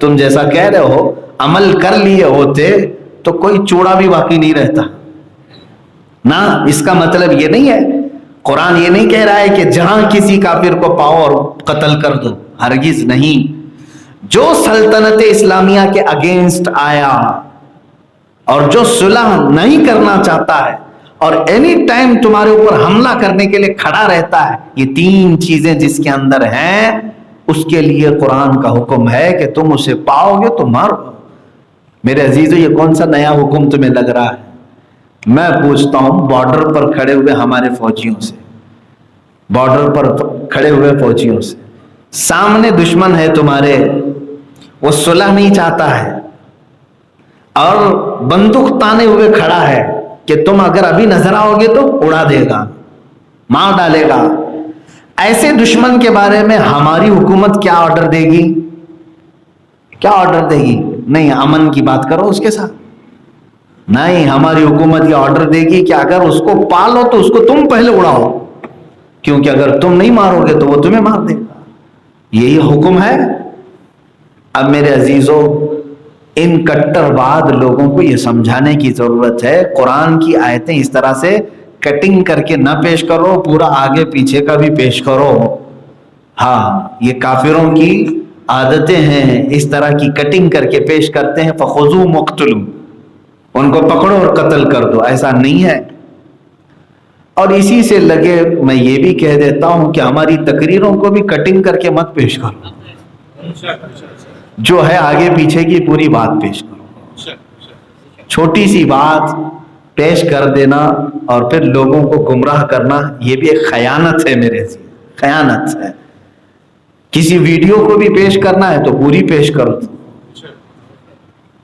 تم جیسا کہہ رہے ہو عمل کر لیے ہوتے تو کوئی چوڑا بھی باقی نہیں رہتا نا. اس کا مطلب یہ نہیں ہے, قرآن یہ نہیں کہہ رہا ہے کہ جہاں کسی کافر کو پاؤ اور قتل کر دو, ہرگز نہیں. جو سلطنت اسلامیہ کے اگینسٹ آیا اور جو صلح نہیں کرنا چاہتا ہے اور اینی ٹائم تمہارے اوپر حملہ کرنے کے لیے کھڑا رہتا ہے, یہ تین چیزیں جس کے اندر ہیں اس کے لیے قرآن کا حکم ہے کہ تم اسے پاؤ گے تو مارو. میرے عزیزو, یہ کون سا نیا حکم تمہیں لگ رہا ہے؟ میں پوچھتا ہوں بارڈر پر کھڑے ہوئے ہمارے فوجیوں سے, بارڈر پر کھڑے ہوئے فوجیوں سے, سامنے دشمن ہے تمہارے, وہ صلح نہیں چاہتا ہے اور بندوق تانے ہوئے کھڑا ہے کہ تم اگر ابھی نظر آؤ گے تو اڑا دے گا, مار ڈالے گا. ایسے دشمن کے بارے میں ہماری حکومت کیا آرڈر دے گی؟ کیا آرڈر دے گی؟ نہیں, امن کی بات کرو اس کے ساتھ. نہیں, ہماری حکومت یہ آرڈر دے گی کہ اگر اس کو پالو تو اس کو تم پہلے اڑاؤ, کیونکہ اگر تم نہیں مارو گے تو وہ تمہیں مار دے گا. یہی حکم ہے. اب میرے عزیزو, ان کٹرواد لوگوں کو یہ سمجھانے کی ضرورت ہے, قرآن کی آیتیں اس طرح سے کٹنگ کر کے نہ پیش کرو, پورا آگے پیچھے کا بھی پیش کرو. ہاں, یہ کافروں کی عادتیں ہیں, اس طرح کی کٹنگ کر کے پیش کرتے ہیں. فخذوا مقتلوا, ان کو پکڑو اور قتل کر دو. ایسا نہیں ہے. اور اسی سے لگے میں یہ بھی کہہ دیتا ہوں کہ ہماری تقریروں کو بھی کٹنگ کر کے مت پیش کرو, جو ہے آگے پیچھے کی پوری بات پیش کرو. چھوٹی سی بات پیش کر دینا اور پھر لوگوں کو گمراہ کرنا, یہ بھی ایک خیانت ہے میرے سے, خیانت ہے. کسی ویڈیو کو بھی پیش کرنا ہے تو پوری پیش کرو,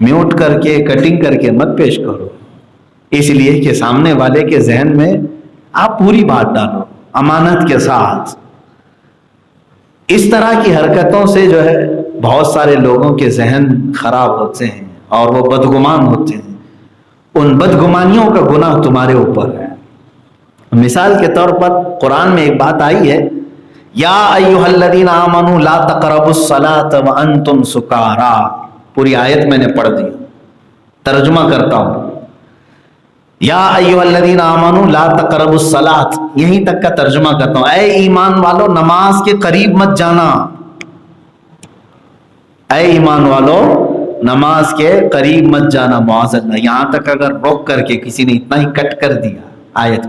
میوٹ کر کے کٹنگ کر کے مت پیش کرو, اس لیے کہ سامنے والے کے ذہن میں آپ پوری بات ڈالو امانت کے ساتھ. اس طرح کی حرکتوں سے جو ہے بہت سارے لوگوں کے ذہن خراب ہوتے ہیں اور وہ بدگمان ہوتے ہیں. ان بدگمانیوں کا گناہ تمہارے اوپر ہے. مثال کے طور پر قرآن میں ایک بات آئی ہے, یا ایھا الذین آمنوا لا تقربوا الصلاۃ وانتم سکارا. پوری آیت میں نے پڑھ دی, ترجمہ کرتا ہوں. یا ایھا الذین آمنوا لا تقربوا الصلاۃ, یہیں تک کا ترجمہ کرتا ہوں. اے ایمان والو نماز کے قریب مت جانا. اے ایمان والو نماز کے قریب مت جانا. معاذ اللہ, یہاں تک اگر روک کر کے کسی نے اتنا ہی کٹ کر دیا آیت,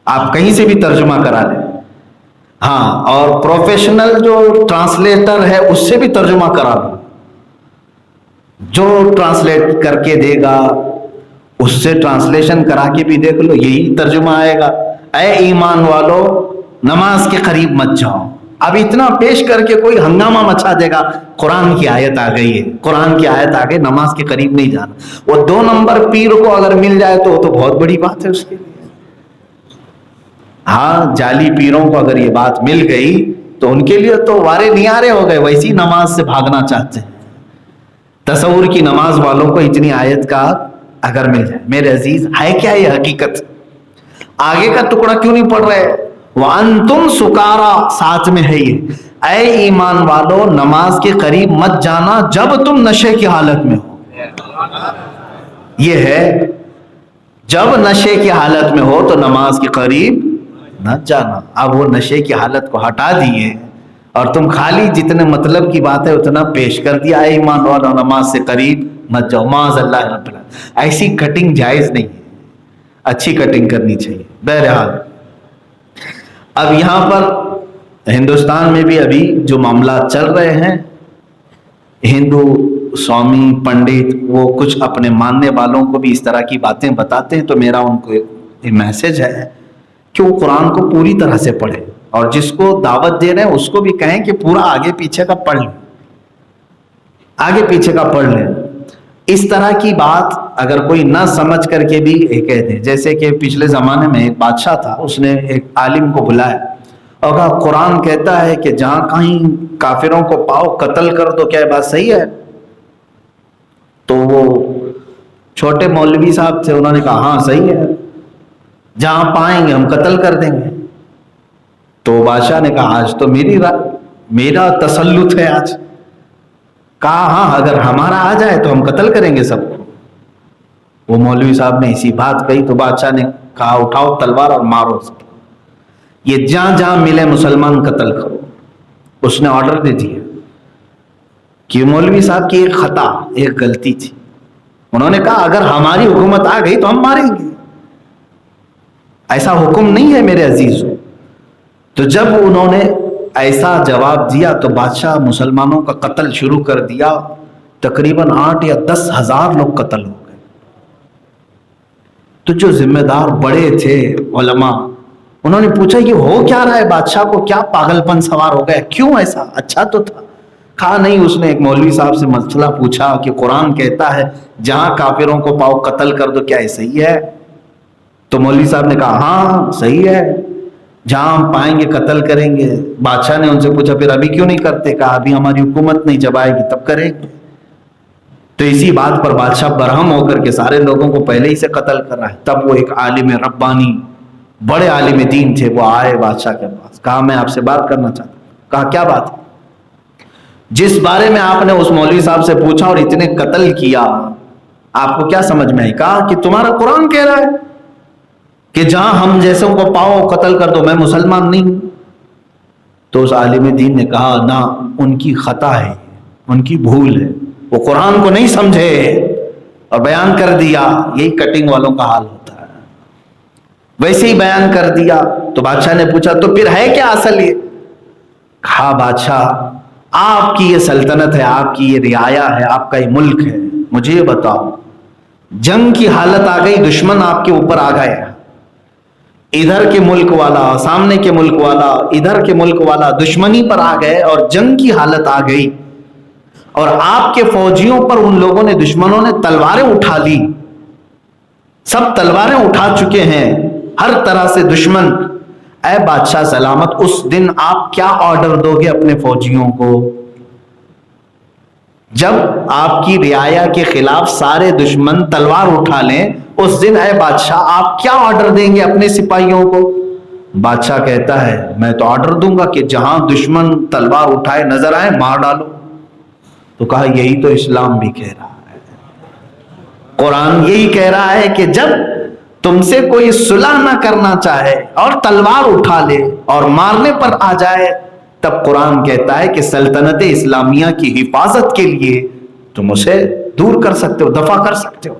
آپ کہیں سے بھی ترجمہ کرا لیں. ہاں, اور پروفیشنل جو ٹرانسلیٹر ہے اس سے بھی ترجمہ کرا لو, جو ٹرانسلیٹ کر کے دے گا اس سے ٹرانسلیشن کرا کے بھی دیکھ لو, یہی ترجمہ آئے گا, اے ایمان والو نماز کے قریب مت جاؤ. اب اتنا پیش کر کے کوئی ہنگامہ مچا دے گا, قرآن کی آیت آ گئی ہے, قرآن کی آیت آ گئی, نماز کے قریب نہیں جانا. وہ 2 نمبر پیر کو اگر مل جائے تو وہ تو بہت بڑی بات ہے اس کے لیے. ہاں, جعلی پیروں کو اگر یہ بات مل گئی تو ان کے لیے تو وارے نیارے ہو گئے, ویسی نماز سے بھاگنا چاہتے ہیں. تصور کی نماز والوں کو اتنی آیت کا اگر مل جائے. میرے عزیز, ہے کیا یہ حقیقت؟ آگے کا ٹکڑا کیوں نہیں پڑھ رہے؟ وَأَنْتُمْ سُكَارَى, ساتھ میں ہے یہ, اے ایمان والو نماز کے قریب مت جانا جب تم نشے کی حالت میں ہو. یہ ہے, جب نشے کی حالت میں ہو تو نماز کے قریب نہ جانا. اب وہ نشے کی حالت کو ہٹا دیے اور تم خالی جتنے مطلب کی بات ہے اتنا پیش کر دیا, اے ایمان والو نماز سے قریب مت جاؤ. معاذ اللہ رب العالمین, ایسی کٹنگ جائز نہیں ہے, اچھی کٹنگ کرنی چاہیے. بہرحال اب یہاں پر ہندوستان میں بھی ابھی جو معاملات چل رہے ہیں, ہندو سوامی پنڈت وہ کچھ اپنے ماننے والوں کو بھی اس طرح کی باتیں بتاتے ہیں, تو میرا ان کو ایک میسج ہے کہ وہ قرآن کو پوری طرح سے پڑھیں, اور جس کو دعوت دے رہے ہیں اس کو بھی کہیں کہ پورا آگے پیچھے کا پڑھ لیں, آگے پیچھے کا پڑھ لیں. اس طرح کی بات اگر کوئی نہ سمجھ کر کے بھی کہہ دے, جیسے کہ پچھلے زمانے میں ایک بادشاہ تھا, اس نے ایک عالم کو بلایا اور کہا قرآن کہتا ہے کہ جہاں کہیں کافروں کو پاؤ قتل کر دو, کیا یہ بات صحیح ہے؟ تو وہ چھوٹے مولوی صاحب تھے, انہوں نے کہا ہاں صحیح ہے, جہاں پائیں گے ہم قتل کر دیں گے. تو بادشاہ نے کہا آج تو میرا تسلط ہے, آج کہا ہاں اگر ہمارا آ جائے تو ہم قتل کریں گے سب کو۔ وہ مولوی صاحب نے اسی بات کہی تو بادشاہ نے کہا اٹھاؤ تلوار اور مارو اس کو، یہ جہاں جہاں ملے مسلمان قتل کرو۔ اس نے آرڈر دے دیا کہ مولوی صاحب کی ایک خطا، ایک غلطی تھی، انہوں نے کہا اگر ہماری حکومت آ گئی تو ہم ماریں گے، ایسا حکم نہیں ہے میرے عزیزو۔ تو جب انہوں نے ایسا جواب دیا تو بادشاہ مسلمانوں کا قتل شروع کر دیا، تقریباً 8 یا 10 ہزار لوگ قتل ہو گئے۔ تو جو ذمہ دار بڑے تھے علماء، انہوں نے پوچھا یہ ہو کیا رہا ہے، بادشاہ کو کیا پاگل پن سوار ہو گیا، کیوں ایسا، اچھا تو تھا۔ کہا نہیں، اس نے ایک مولوی صاحب سے مسئلہ پوچھا کہ قرآن کہتا ہے جہاں کافروں کو پاؤ قتل کر دو، کیا یہ صحیح ہے؟ تو مولوی صاحب نے کہا ہاں صحیح ہے، جہاں ہم پائیں گے قتل کریں گے۔ بادشاہ نے ان سے پوچھا پھر ابھی کیوں نہیں کرتے؟ کہا ابھی ہماری حکومت نہیں، جب آئے گی تب کریں گے۔ تو اسی بات پر بادشاہ برہم ہو کر کے سارے لوگوں کو پہلے ہی سے قتل کر رہا ہے۔ تب وہ ایک عالم ربانی، بڑے عالم دین تھے، وہ آئے بادشاہ کے پاس، کہا میں آپ سے بات کرنا چاہتا ہوں۔ کہا کیا بات ہے؟ جس بارے میں آپ نے اس مولوی صاحب سے پوچھا اور اتنے قتل کیا، آپ کو کیا سمجھ میں آئی؟ کہا کہ تمہارا قرآن کہہ رہا ہے کہ جہاں ہم جیسوں کو پاؤ قتل کر دو، میں مسلمان نہیں ہوں۔ تو اس عالم دین نے کہا نہ، ان کی خطا ہے، ان کی بھول ہے، وہ قرآن کو نہیں سمجھے، اور بیان کر دیا۔ یہی کٹنگ والوں کا حال ہوتا ہے، ویسے ہی بیان کر دیا۔ تو بادشاہ نے پوچھا تو پھر ہے کیا اصل؟ یہ کہا بادشاہ آپ کی یہ سلطنت ہے، آپ کی یہ رعایا ہے، آپ کا یہ ملک ہے، مجھے یہ بتاؤ جنگ کی حالت آ گئی، دشمن آپ کے اوپر آ گئے، ادھر کے ملک والا، سامنے کے ملک والا، ادھر کے ملک والا دشمنی پر آ گئے اور جنگ کی حالت آ گئی، اور آپ کے فوجیوں پر ان لوگوں نے، دشمنوں نے تلواریں اٹھا لی، سب تلواریں اٹھا چکے ہیں، ہر طرح سے دشمن۔ اے بادشاہ سلامت، اس دن آپ کیا آرڈر دو گے اپنے فوجیوں کو؟ جب آپ کی رعایا کے خلاف سارے دشمن تلوار اٹھا لیں، اس دن اے بادشاہ آپ کیا آرڈر دیں گے اپنے سپاہیوں کو؟ بادشاہ کہتا ہے میں تو آرڈر دوں گا کہ جہاں دشمن تلوار اٹھائے نظر آئے مار ڈالو۔ تو کہا یہی تو اسلام بھی کہہ رہا ہے، قرآن یہی کہہ رہا ہے کہ جب تم سے کوئی صلح نہ کرنا چاہے اور تلوار اٹھا لے اور مارنے پر آ جائے، تب قرآن کہتا ہے کہ سلطنت اسلامیہ کی حفاظت کے لیے تم اسے دور کر سکتے ہو، دفع کر سکتے ہو۔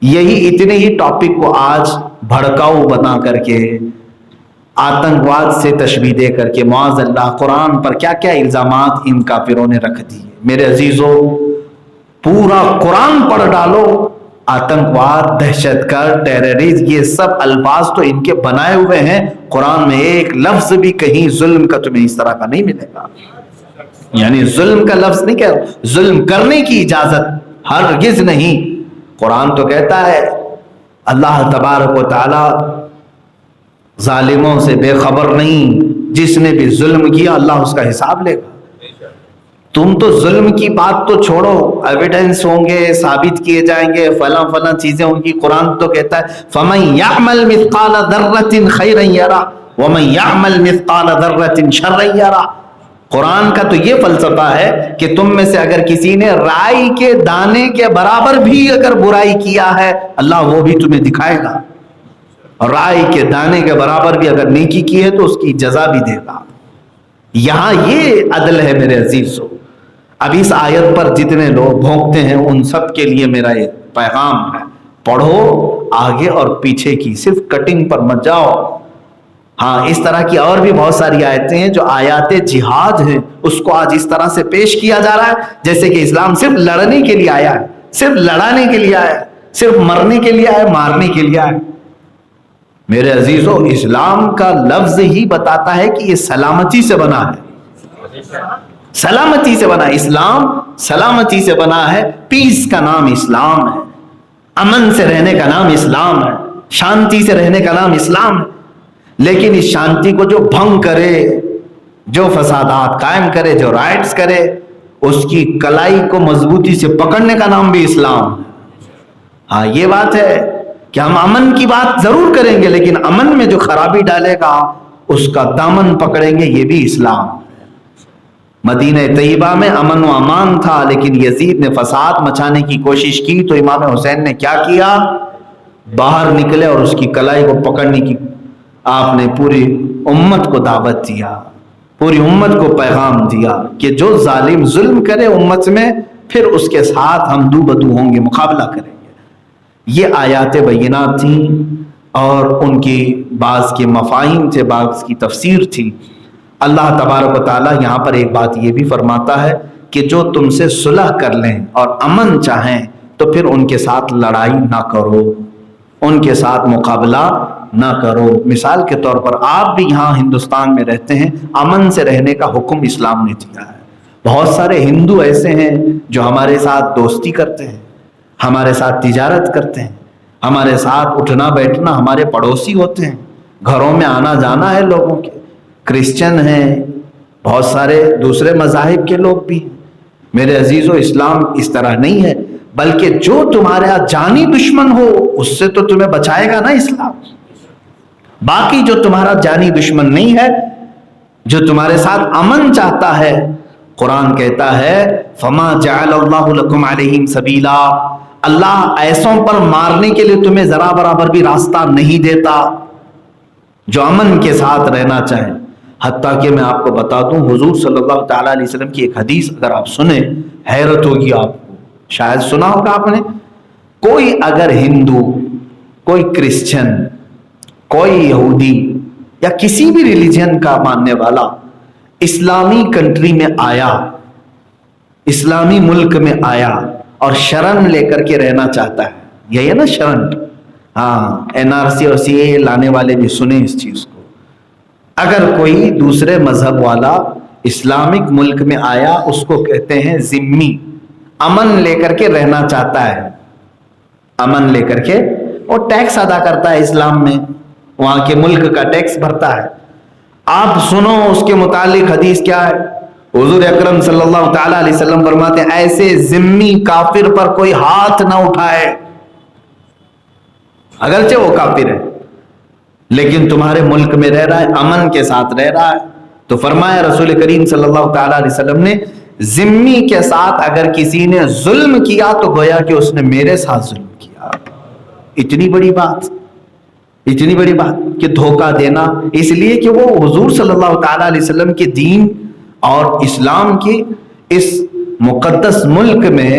یہی اتنے ہی ٹاپک کو آج بھڑکاؤ بنا کر کے، آتنکواد سے تشبیہ دے کر کے، معاذ اللہ قرآن پر کیا کیا الزامات ان کافروں نے رکھ دیے۔ میرے عزیزو، پورا قرآن پڑھ ڈالو، آتنکواد، دہشت گرد، ٹیررزم، یہ سب الفاظ تو ان کے بنائے ہوئے ہیں، قرآن میں ایک لفظ بھی کہیں ظلم کا تمہیں اس طرح کا نہیں ملے گا۔ یعنی ظلم کا لفظ نہیں کہہ رہا، ظلم کرنے کی اجازت ہرگز نہیں۔ قرآن تو کہتا ہے اللہ تبارک و تعالی ظالموں سے بے خبر نہیں، جس نے بھی ظلم کیا اللہ اس کا حساب لے گا۔ تم تو ظلم کی بات تو چھوڑو، ایویڈنس ہوں گے، ثابت کیے جائیں گے، فلاں فلاں چیزیں ہوں گی۔ قرآن تو کہتا ہے فَمَن يَعْمَلْ مِثْقَالَ ذَرَّةٍ خَيْرًا يَرَهُ وَمَن يَعْمَلْ مِثْقَالَ ذَرَّةٍ شَرًّا يَرَهُ۔ قرآن کا تو یہ فلسفہ ہے کہ تم میں سے اگر کسی نے رائی کے دانے کے برابر بھی اگر برائی کیا ہے، اللہ وہ بھی تمہیں دکھائے گا، اور رائی کے دانے کے برابر بھی اگر نیکی کی ہے تو اس کی جزا بھی دے گا۔ یہاں یہ عدل ہے میرے عزیزو۔ اب اس آیت پر جتنے لوگ بھونکتے ہیں ان سب کے لیے میرا یہ پیغام ہے، پڑھو آگے اور پیچھے کی، صرف کٹنگ پر مت جاؤ۔ ہاں، اس طرح کی اور بھی بہت ساری آیتیں ہیں جو آیات جہاد ہیں، اس کو آج اس طرح سے پیش کیا جا رہا ہے جیسے کہ اسلام صرف لڑنے کے لیے آیا ہے، صرف لڑانے کے لیے آیا ہے، صرف مرنے کے لیے آیا ہے، مارنے کے لیے آیا ہے۔ میرے عزیزو، اسلام کا لفظ ہی بتاتا ہے کہ یہ سلامتی سے بنا ہے، سلامتی سے بنا ہے۔ اسلام سلامتی سے بنا ہے، پیس کا نام اسلام ہے، امن سے رہنے کا نام اسلام ہے، شانتی سے رہنے کا نام اسلام ہے۔ لیکن اس شانتی کو جو بھنگ کرے، جو فسادات قائم کرے، جو رائٹس کرے، اس کی کلائی کو مضبوطی سے پکڑنے کا نام بھی اسلام ہے۔ ہاں، یہ بات ہے کہ ہم امن کی بات ضرور کریں گے، لیکن امن میں جو خرابی ڈالے گا اس کا دامن پکڑیں گے، یہ بھی اسلام ہے۔ مدینہ طیبہ میں امن و امان تھا، لیکن یزید نے فساد مچانے کی کوشش کی تو امام حسین نے کیا کیا؟ باہر نکلے اور اس کی کلائی کو پکڑنے کی آپ نے پوری امت کو دعوت دیا، پوری امت کو پیغام دیا کہ جو ظالم ظلم کرے امت میں، پھر اس کے ساتھ ہم دو بدو ہوں گے، مقابلہ کریں گے۔ یہ آیات بینات تھیں اور ان کی بعض کے مفاہیم تھے، بعض کی تفسیر تھی۔ اللہ تبارک و تعالیٰ یہاں پر ایک بات یہ بھی فرماتا ہے کہ جو تم سے صلح کر لیں اور امن چاہیں تو پھر ان کے ساتھ لڑائی نہ کرو، ان کے ساتھ مقابلہ نہ کرو۔ مثال کے طور پر آپ بھی یہاں ہندوستان میں رہتے ہیں، امن سے رہنے کا حکم اسلام نے دیا ہے۔ بہت سارے ہندو ایسے ہیں جو ہمارے ساتھ دوستی کرتے ہیں، ہمارے ساتھ تجارت کرتے ہیں، ہمارے ساتھ اٹھنا بیٹھنا، ہمارے پڑوسی ہوتے ہیں، گھروں میں آنا جانا ہے لوگوں کے۔ کرسچن ہیں، بہت سارے دوسرے مذاہب کے لوگ بھی۔ میرے عزیزو، اسلام اس طرح نہیں ہے، بلکہ جو تمہارا جانی دشمن ہو اس سے تو تمہیں بچائے گا نا اسلام۔ باقی جو تمہارا جانی دشمن نہیں ہے، جو تمہارے ساتھ امن چاہتا ہے، قرآن کہتا ہے فما جعل اللہ لکم علیہم سبیلا، اللہ ایسوں پر مارنے کے لیے تمہیں ذرا برابر بھی راستہ نہیں دیتا جو امن کے ساتھ رہنا چاہیں۔ حتیٰ کہ میں آپ کو بتا دوں، حضور صلی اللہ تعالیٰ علیہ وسلم کی ایک حدیث اگر آپ سنیں حیرت ہوگی آپ کو، شاید سنا ہوگا آپ نے۔ کوئی اگر ہندو، کوئی کرسچن، کوئی یہودی یا کسی بھی ریلیجن کا ماننے والا اسلامی کنٹری میں آیا، اسلامی ملک میں آیا اور شرن لے کر کے رہنا چاہتا ہے، یہی ہے نا شرن، ہاں NRC اور CAA لانے والے بھی سنیں اس چیز کو۔ اگر کوئی دوسرے مذہب والا اسلامک ملک میں آیا، اس کو کہتے ہیں ذمی، امن لے کر کے رہنا چاہتا ہے، امن لے کر کے وہ ٹیکس ادا کرتا ہے اسلام میں، وہاں کے ملک کا ٹیکس بھرتا ہے۔ آپ سنو اس کے متعلق حدیث کیا ہے۔ حضور اکرم صلی اللہ تعالیٰ علیہ وسلم فرماتے ہیں ایسے ذمی کافر پر کوئی ہاتھ نہ اٹھائے، اگرچہ وہ کافر ہے لیکن تمہارے ملک میں رہ رہا ہے، امن کے ساتھ رہ رہا ہے۔ تو فرمایا رسول کریم صلی اللہ تعالیٰ علیہ وسلم نے، ذمی کے ساتھ اگر کسی نے ظلم کیا تو گویا کہ اس نے میرے ساتھ ظلم کیا۔ اتنی بڑی بات، اتنی بڑی بات کہ دھوکہ دینا، اس لیے کہ وہ حضور صلی اللہ تعالیٰ علیہ وسلم کے دین اور اسلام کی اس مقدس ملک میں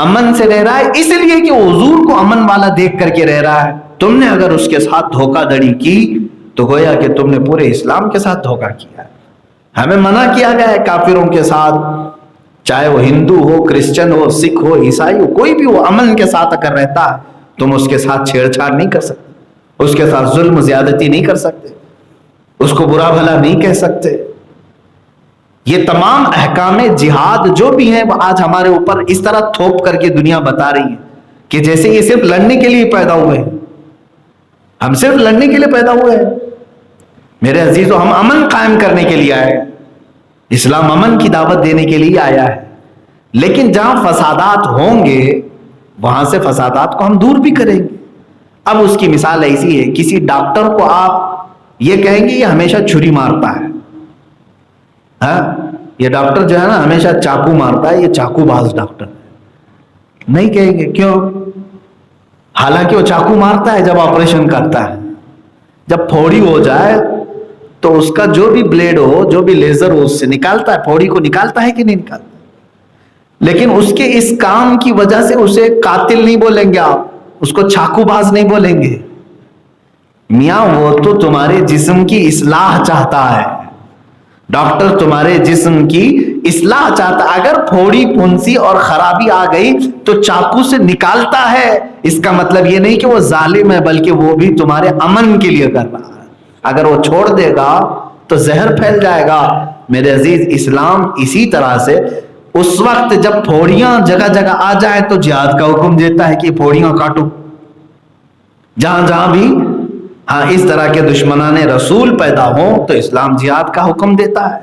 امن سے رہ رہا ہے، اس لیے کہ وہ حضور کو امن والا دیکھ کر کے رہ رہا ہے۔ تم نے اگر اس کے ساتھ دھوکہ دڑی کی تو گویا کہ تم نے پورے اسلام کے ساتھ دھوکہ کیا ہے۔ ہمیں منع کیا گیا ہے کافروں کے ساتھ، چاہے وہ ہندو ہو، کرسچن ہو، سکھ ہو، عیسائی ہو، کوئی بھی ہو، امن کے ساتھ اگر رہتا ہے تم اس کے ساتھ چھیڑ چھاڑ نہیں کر سکتے، اس کے ساتھ ظلم زیادتی نہیں کر سکتے، اس کو برا بھلا نہیں کہہ سکتے۔ یہ تمام احکام جہاد جو بھی ہیں وہ آج ہمارے اوپر اس طرح تھوپ کر کے دنیا بتا رہی ہے کہ جیسے یہ صرف لڑنے کے لیے پیدا ہوئے ہیں، ہم صرف لڑنے کے لیے پیدا ہوئے ہیں۔ میرے عزیزو، ہم امن قائم کرنے کے لیے آئے، اسلام امن کی دعوت دینے کے لیے آیا ہے، لیکن جہاں فسادات ہوں گے وہاں سے فسادات کو ہم دور بھی کریں گے۔ اب اس کی مثال ایسی ہے، کسی ڈاکٹر کو آپ یہ کہیں گے یہ ہمیشہ چھری مارتا ہے، ہاں یہ ڈاکٹر جو ہے نا ہمیشہ چاقو مارتا ہے، یہ چاقو باز ڈاکٹر نہیں کہیں گے۔ کیوں؟ حالانکہ وہ چاقو مارتا ہے جب آپریشن کرتا ہے، جب پھوڑی ہو جائے تو اس کا جو بھی بلیڈ ہو، جو بھی لیزر ہو، اس سے نکالتا ہے، پھوڑی کو نکالتا ہے کہ نہیں نکالتا؟ لیکن اس کے اس کام کی وجہ سے اسے قاتل نہیں بولیں گے آپ، اس کو چاقو باز نہیں بولیں گے۔ میاں وہ تو تمہارے جسم کی اصلاح چاہتا ہے، ڈاکٹر تمہارے جسم کی اصلاح چاہتا ہے۔ اگر پھوڑی پھنسی اور خرابی آ گئی تو چاقو سے نکالتا ہے، اس کا مطلب یہ نہیں کہ وہ ظالم ہے، بلکہ وہ بھی تمہارے امن کے لیے کر رہا ہے۔ اگر وہ چھوڑ دے گا تو زہر پھیل جائے گا۔ میرے عزیز، اسلام اسی طرح سے اس وقت جب پھوڑیاں جگہ جگہ آ جائیں تو جہاد کا حکم دیتا ہے کہ پھوڑیاں کاٹو۔ جہاں جہاں بھی اس طرح کے دشمنان رسول پیدا ہوں تو اسلام جہاد کا حکم دیتا ہے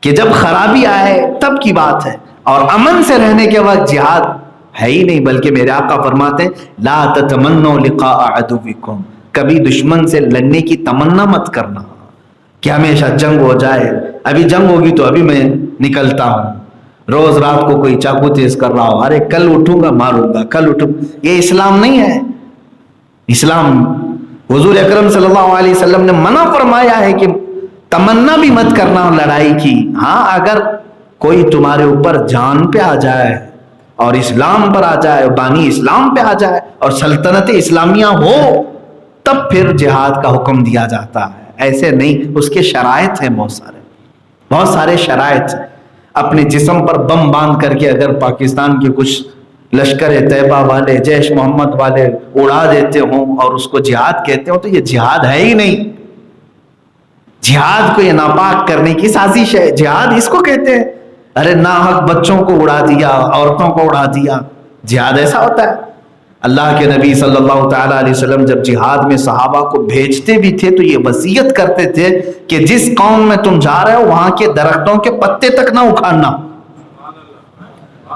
کہ جب خرابی آئے تب کی بات ہے، اور امن سے رہنے کے وقت جہاد ہے ہی نہیں۔ بلکہ میرے آقا فرماتے ہیں لا تتمنوا لقاء عدوکم، کبھی دشمن سے لڑنے کی تمنا مت کرنا کہ ہمیشہ جنگ ہو جائے، ابھی جنگ ہوگی تو ابھی میں نکلتا ہوں، روز رات کو کوئی چاقو تیز کر رہا ہو، ارے کل اٹھوں گا ماروں گا، کل اٹھوں، یہ اسلام نہیں ہے۔ اسلام، حضور اکرم صلی اللہ علیہ وسلم نے منع فرمایا ہے کہ تمنا بھی مت کرنا لڑائی کی۔ ہاں اگر کوئی تمہارے اوپر جان پہ آ جائے اور اسلام پر آ جائے، بانی اسلام پہ آ جائے اور سلطنت اسلامیہ ہو، تب پھر جہاد کا حکم دیا جاتا ہے، ایسے نہیں۔ اس کے شرائط ہیں، بہت سارے شرائط۔ اپنے جسم پر بم باندھ کر کے اگر پاکستان کے کچھ لشکر طیبہ والے، جیش محمد والے اڑا دیتے ہوں اور اس کو جہاد کہتے ہوں، تو یہ جہاد ہے ہی نہیں۔ جہاد کو یہ ناپاک کرنے کی سازش ہے، جہاد اس کو کہتے ہیں۔ ارے ناحق بچوں کو اڑا دیا، عورتوں کو اڑا دیا، جہاد ایسا ہوتا ہے؟ اللہ کے نبی صلی اللہ تعالیٰ علیہ وسلم جب جہاد میں صحابہ کو بھیجتے بھی تھے تو یہ وصیت کرتے تھے کہ جس قوم میں تم جا رہے ہو وہاں کے درختوں کے پتے تک نہ اکھاڑنا،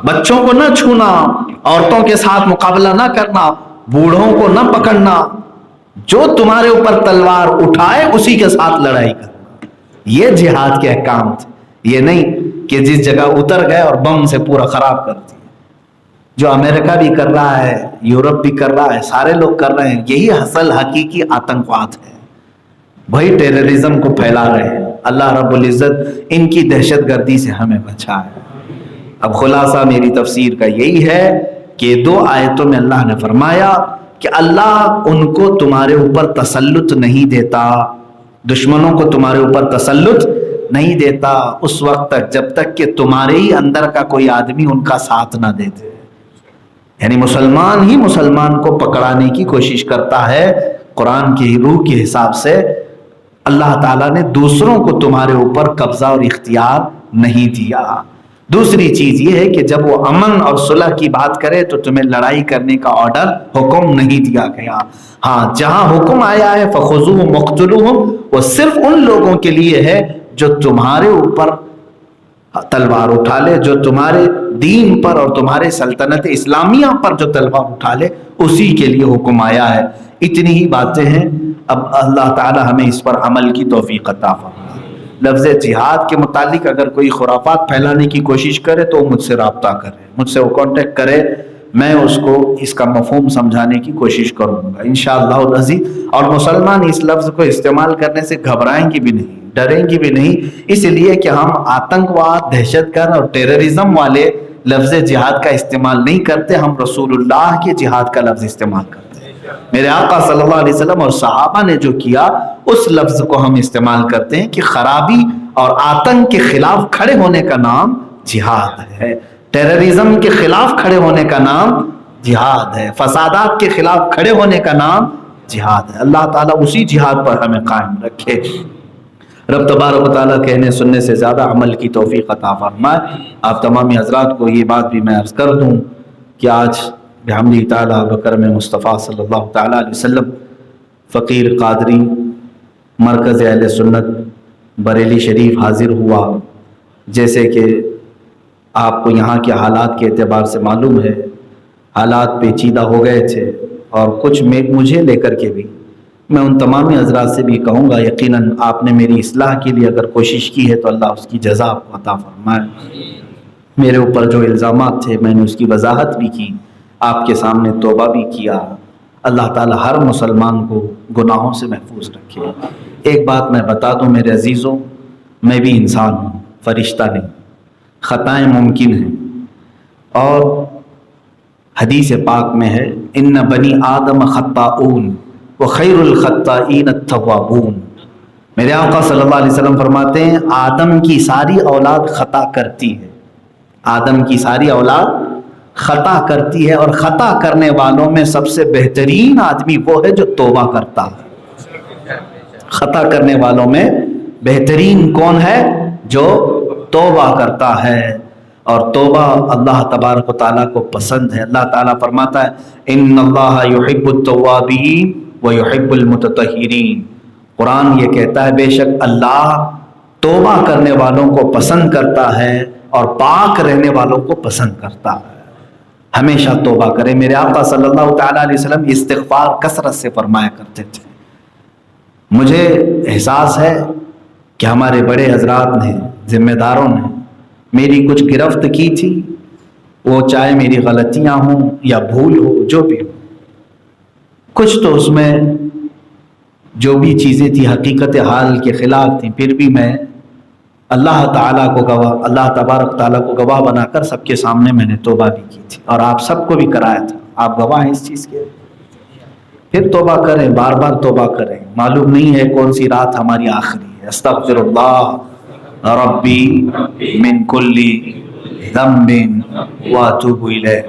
بچوں کو نہ چھونا، عورتوں کے ساتھ مقابلہ نہ کرنا، بوڑھوں کو نہ پکڑنا، جو تمہارے اوپر تلوار اٹھائے اسی کے ساتھ لڑائی کرنا۔ یہ جہاد کے احکام تھے، یہ نہیں کہ جس جگہ اتر گئے اور بم سے پورا خراب کر دیا، جو امریکہ بھی کر رہا ہے، یورپ بھی کر رہا ہے، سارے لوگ کر رہے ہیں۔ یہی اصل حقیقی آتنکواد ہے، وہی ٹیررزم کو پھیلا رہے ہیں۔ اللہ رب العزت ان کی دہشت گردی سے ہمیں بچائے۔ اب خلاصہ میری تفسیر کا یہی ہے کہ 2 آیتوں میں اللہ نے فرمایا کہ اللہ ان کو تمہارے اوپر تسلط نہیں دیتا، دشمنوں کو تمہارے اوپر تسلط نہیں دیتا اس وقت تک جب تک کہ تمہارے ہی اندر کا کوئی آدمی ان کا ساتھ نہ دے دے۔ یعنی مسلمان ہی مسلمان کو پکڑانے کی کوشش کرتا ہے۔ قرآن کی روح کے حساب سے اللہ تعالیٰ نے دوسروں کو تمہارے اوپر قبضہ اور اختیار نہیں دیا۔ دوسری چیز یہ ہے کہ جب وہ امن اور صلح کی بات کرے تو تمہیں لڑائی کرنے کا آرڈر، حکم نہیں دیا گیا۔ ہاں جہاں حکم آیا ہے فَخُذُوهُمْ وَاقْتُلُوهُمْ، وہ صرف ان لوگوں کے لیے ہے جو تمہارے اوپر تلوار اٹھا لے، جو تمہارے دین پر اور تمہارے سلطنت اسلامیہ پر جو تلوار اٹھا لے، اسی کے لیے حکم آیا ہے۔ اتنی ہی باتیں ہیں، اب اللہ تعالی ہمیں اس پر عمل کی توفیق عطا فرمائے۔ لفظ جہاد کے متعلق اگر کوئی خرافات پھیلانے کی کوشش کرے تو مجھ سے رابطہ کرے، مجھ سے وہ کانٹیکٹ کرے، میں اس کو اس کا مفہوم سمجھانے کی کوشش کروں گا انشاءاللہ العزیز۔ اور مسلمان اس لفظ کو استعمال کرنے سے گھبرائیں گی بھی نہیں، ڈریں گی بھی نہیں، اس لیے کہ ہم آتنکواد، دہشت گرد اور ٹیررزم والے لفظ جہاد کا استعمال نہیں کرتے، ہم رسول اللہ کے جہاد کا لفظ استعمال کرتے ہیں۔ میرے آقا صلی اللہ علیہ وسلم اور صحابہ نے جو کیا اس لفظ کو ہم استعمال کرتے ہیں کہ خرابی اور آتنک کے خلاف کھڑے ہونے کا نام جہاد ہے، ٹیررزم کے خلاف کھڑے ہونے کا نام جہاد ہے، فسادات کے خلاف کھڑے ہونے کا نام جہاد ہے۔ اللہ تعالیٰ اسی جہاد پر ہمیں قائم رکھے۔ رب تبارک و تعالیٰ کہنے سننے سے زیادہ عمل کی توفیق عطا فرمائے۔ آپ تمامی حضرات کو یہ بات بھی میں عرض کر دوں کہ آج بحمدہ تعالیٰ بکرم مصطفیٰ صلی اللہ تعالیٰ علیہ وسلم فقیر قادری مرکز اہل سنت بریلی شریف حاضر ہوا۔ جیسے کہ آپ کو یہاں کے حالات کے اعتبار سے معلوم ہے، حالات پیچیدہ ہو گئے تھے، اور کچھ مجھے لے کر کے بھی میں ان تمامی حضرات سے بھی کہوں گا، یقیناً آپ نے میری اصلاح کے لیے اگر کوشش کی ہے تو اللہ اس کی جزا آپ کو عطا فرمائے۔ میرے اوپر جو الزامات تھے میں نے اس کی وضاحت بھی کی، آپ کے سامنے توبہ بھی کیا۔ اللہ تعالی ہر مسلمان کو گناہوں سے محفوظ رکھے۔ ایک بات میں بتا دوں میرے عزیزوں، میں بھی انسان ہوں، فرشتہ نہیں، خطائیں ممکن ہیں، اور حدیث پاک میں ہے ان بنی آدم خطاؤن وخیر الخطائین التوابون۔ میرے آقا صلی اللہ علیہ وسلم فرماتے ہیں آدم کی ساری اولاد خطا کرتی ہے، آدم کی ساری اولاد خطا کرتی ہے، اور خطا کرنے والوں میں سب سے بہترین آدمی وہ ہے جو توبہ کرتا ہے۔ خطا کرنے والوں میں بہترین کون ہے؟ جو توبہ کرتا ہے، اور توبہ اللہ تبارک و تعالیٰ کو پسند ہے۔ اللہ تعالیٰ فرماتا ہے ان اللہ یحب التوابین ویحب المتطہرین۔ قرآن یہ کہتا ہے بے شک اللہ توبہ کرنے والوں کو پسند کرتا ہے اور پاک رہنے والوں کو پسند کرتا ہے۔ ہمیشہ توبہ کرے۔ میرے آقا صلی اللہ تعالیٰ علیہ وسلم استغفار کثرت سے فرمایا کرتے تھے۔ مجھے احساس ہے کہ ہمارے بڑے حضرات نے، ذمہ داروں نے میری کچھ گرفت کی تھی، وہ چاہے میری غلطیاں ہوں یا بھول ہو، جو بھی ہو، کچھ تو اس میں جو بھی چیزیں تھی حقیقت حال کے خلاف تھیں، پھر بھی میں اللہ تعالیٰ کو گواہ، اللہ تبارک تعالیٰ کو گواہ بنا کر سب کے سامنے میں نے توبہ بھی کی تھی، اور آپ سب کو بھی کرایا تھا، آپ گواہ ہیں اس چیز کے۔ پھر توبہ کریں، بار بار توبہ کریں، معلوم نہیں ہے کون سی رات ہماری آخری ہے۔ استغفر اللہ ربی من کل ذنب واتوب الیہ،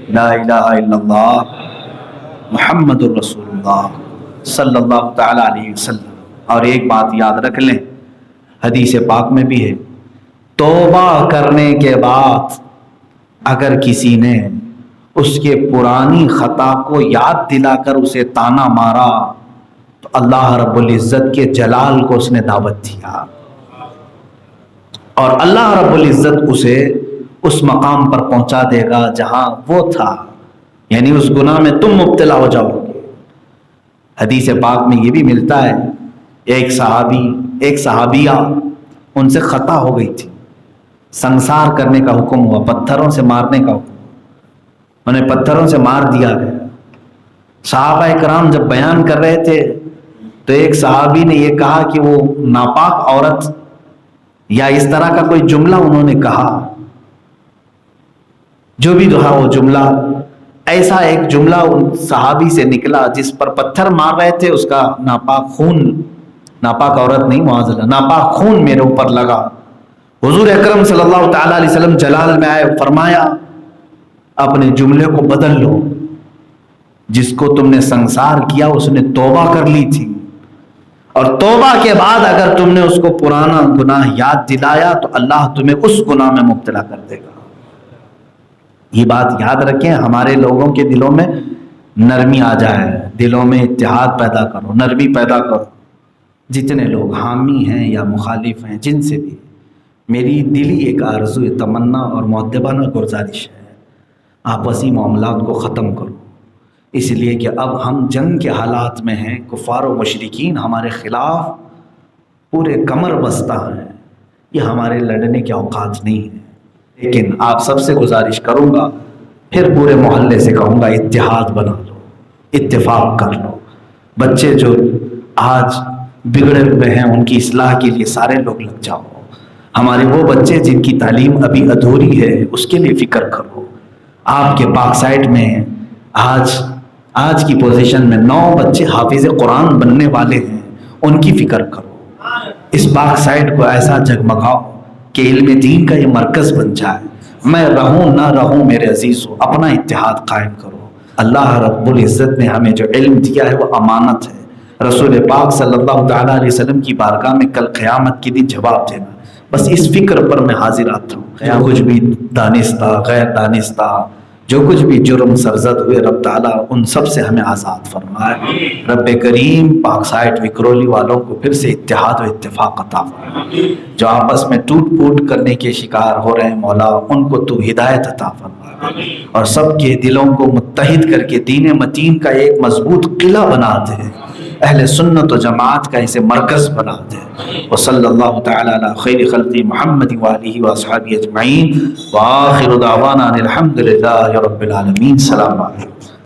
لا الہ الا اللہ محمد الرسول اللہ صلی اللہ تعالی علیہ وسلم۔ اور ایک بات یاد رکھ لیں، حدیث پاک میں بھی ہے، توبہ کرنے کے بعد اگر کسی نے اس کے پرانی خطا کو یاد دلا کر اسے تانا مارا تو اللہ رب العزت کے جلال کو اس نے دعوت دیا، اور اللہ رب العزت اسے اس مقام پر پہنچا دے گا جہاں وہ تھا، یعنی اس گناہ میں تم مبتلا ہو جاؤ گے۔ حدیث پاک میں یہ بھی ملتا ہے، ایک صحابیہ ان سے خطا ہو گئی تھی، سنسار کرنے کا حکم ہوا، پتھروں سے مارنے کا حکم، انہیں پتھروں سے مار دیا گیا۔ صحابہ اکرام جب بیان کر رہے تھے تو ایک صحابی نے یہ کہا کہ وہ ناپاک عورت، یا اس طرح کا کوئی جملہ انہوں نے کہا، جو بھی تھا وہ جملہ، ایسا ایک جملہ ان صحابی سے نکلا جس پر پتھر مار رہے تھے، اس کا ناپاک خون، ناپاک عورت نہیں معاذ اللہ، ناپاک خون میرے اوپر لگا۔ حضور اکرم صلی اللہ تعالی علیہ وسلم جلال میں آئے، فرمایا اپنے جملے کو بدل لو، جس کو تم نے سنسار کیا اس نے توبہ کر لی تھی، اور توبہ کے بعد اگر تم نے اس کو پرانا گناہ یاد دلایا تو اللہ تمہیں اس گناہ میں مبتلا کر دے گا۔ یہ بات یاد رکھیں، ہمارے لوگوں کے دلوں میں نرمی آ جائے، دلوں میں اتحاد پیدا کرو، نرمی پیدا کرو۔ جتنے لوگ حامی ہیں یا مخالف ہیں، جن سے بھی میری دلی ایک آرزو، تمنا اور مؤدبانہ گزارش ہے، آپسی معاملات کو ختم کرو، اس لیے کہ اب ہم جنگ کے حالات میں ہیں، کفار و مشرکین ہمارے خلاف پورے کمر بستہ ہیں، یہ ہمارے لڑنے کے اوقات نہیں ہیں۔ لیکن آپ سب سے گزارش کروں گا، پھر پورے محلے سے کہوں گا، اتحاد بنا لو، اتفاق کر لو۔ بچے جو آج بگڑے ہوئے ہیں ان کی اصلاح کے لیے سارے لوگ لگ جاؤ۔ ہمارے وہ بچے جن کی تعلیم ابھی ادھوری ہے اس کے لیے فکر کرو۔ آپ کے پاک سائٹ میں آج کی پوزیشن میں 9 بچے حافظ قرآن بننے والے ہیں، ان کی فکر کرو۔ اس پاک سائٹ کو ایسا جگمگاؤ کہ علم دین کا یہ مرکز بن جائے۔ میں رہوں نہ رہوں میرے عزیزو، اپنا اتحاد قائم کرو۔ اللہ رب العزت نے ہمیں جو علم دیا ہے وہ امانت ہے، رسول پاک صلی اللہ تعالیٰ علیہ وسلم کی بارگاہ میں کل قیامت کے دن جواب دینا۔ بس اس فکر پر میں حاضر آتا ہوں، یا کچھ بھی دانستہ غیر دانستہ جو کچھ بھی جرم سرزد ہوئے، رب تعالیٰ ان سب سے ہمیں آزاد فرمائے۔ رب کریم پاک سائٹ وکرولی والوں کو پھر سے اتحاد و اتفاق عطا فرمائے۔ جو آپس میں ٹوٹ پوٹ کرنے کے شکار ہو رہے ہیں مولا، ان کو تو ہدایت عطا فرمائے، اور سب کے دلوں کو متحد کر کے دین متین کا ایک مضبوط قلعہ بنا دے، اہل سنت و جماعت کا اسے مرکز بنا دے۔ وصلی اللہ تعالی علی خیر خلق محمد وآلہ واصحابہ اجمعین، وآخر دعوانا الحمد للہ رب العالمین۔ السلام علیکم۔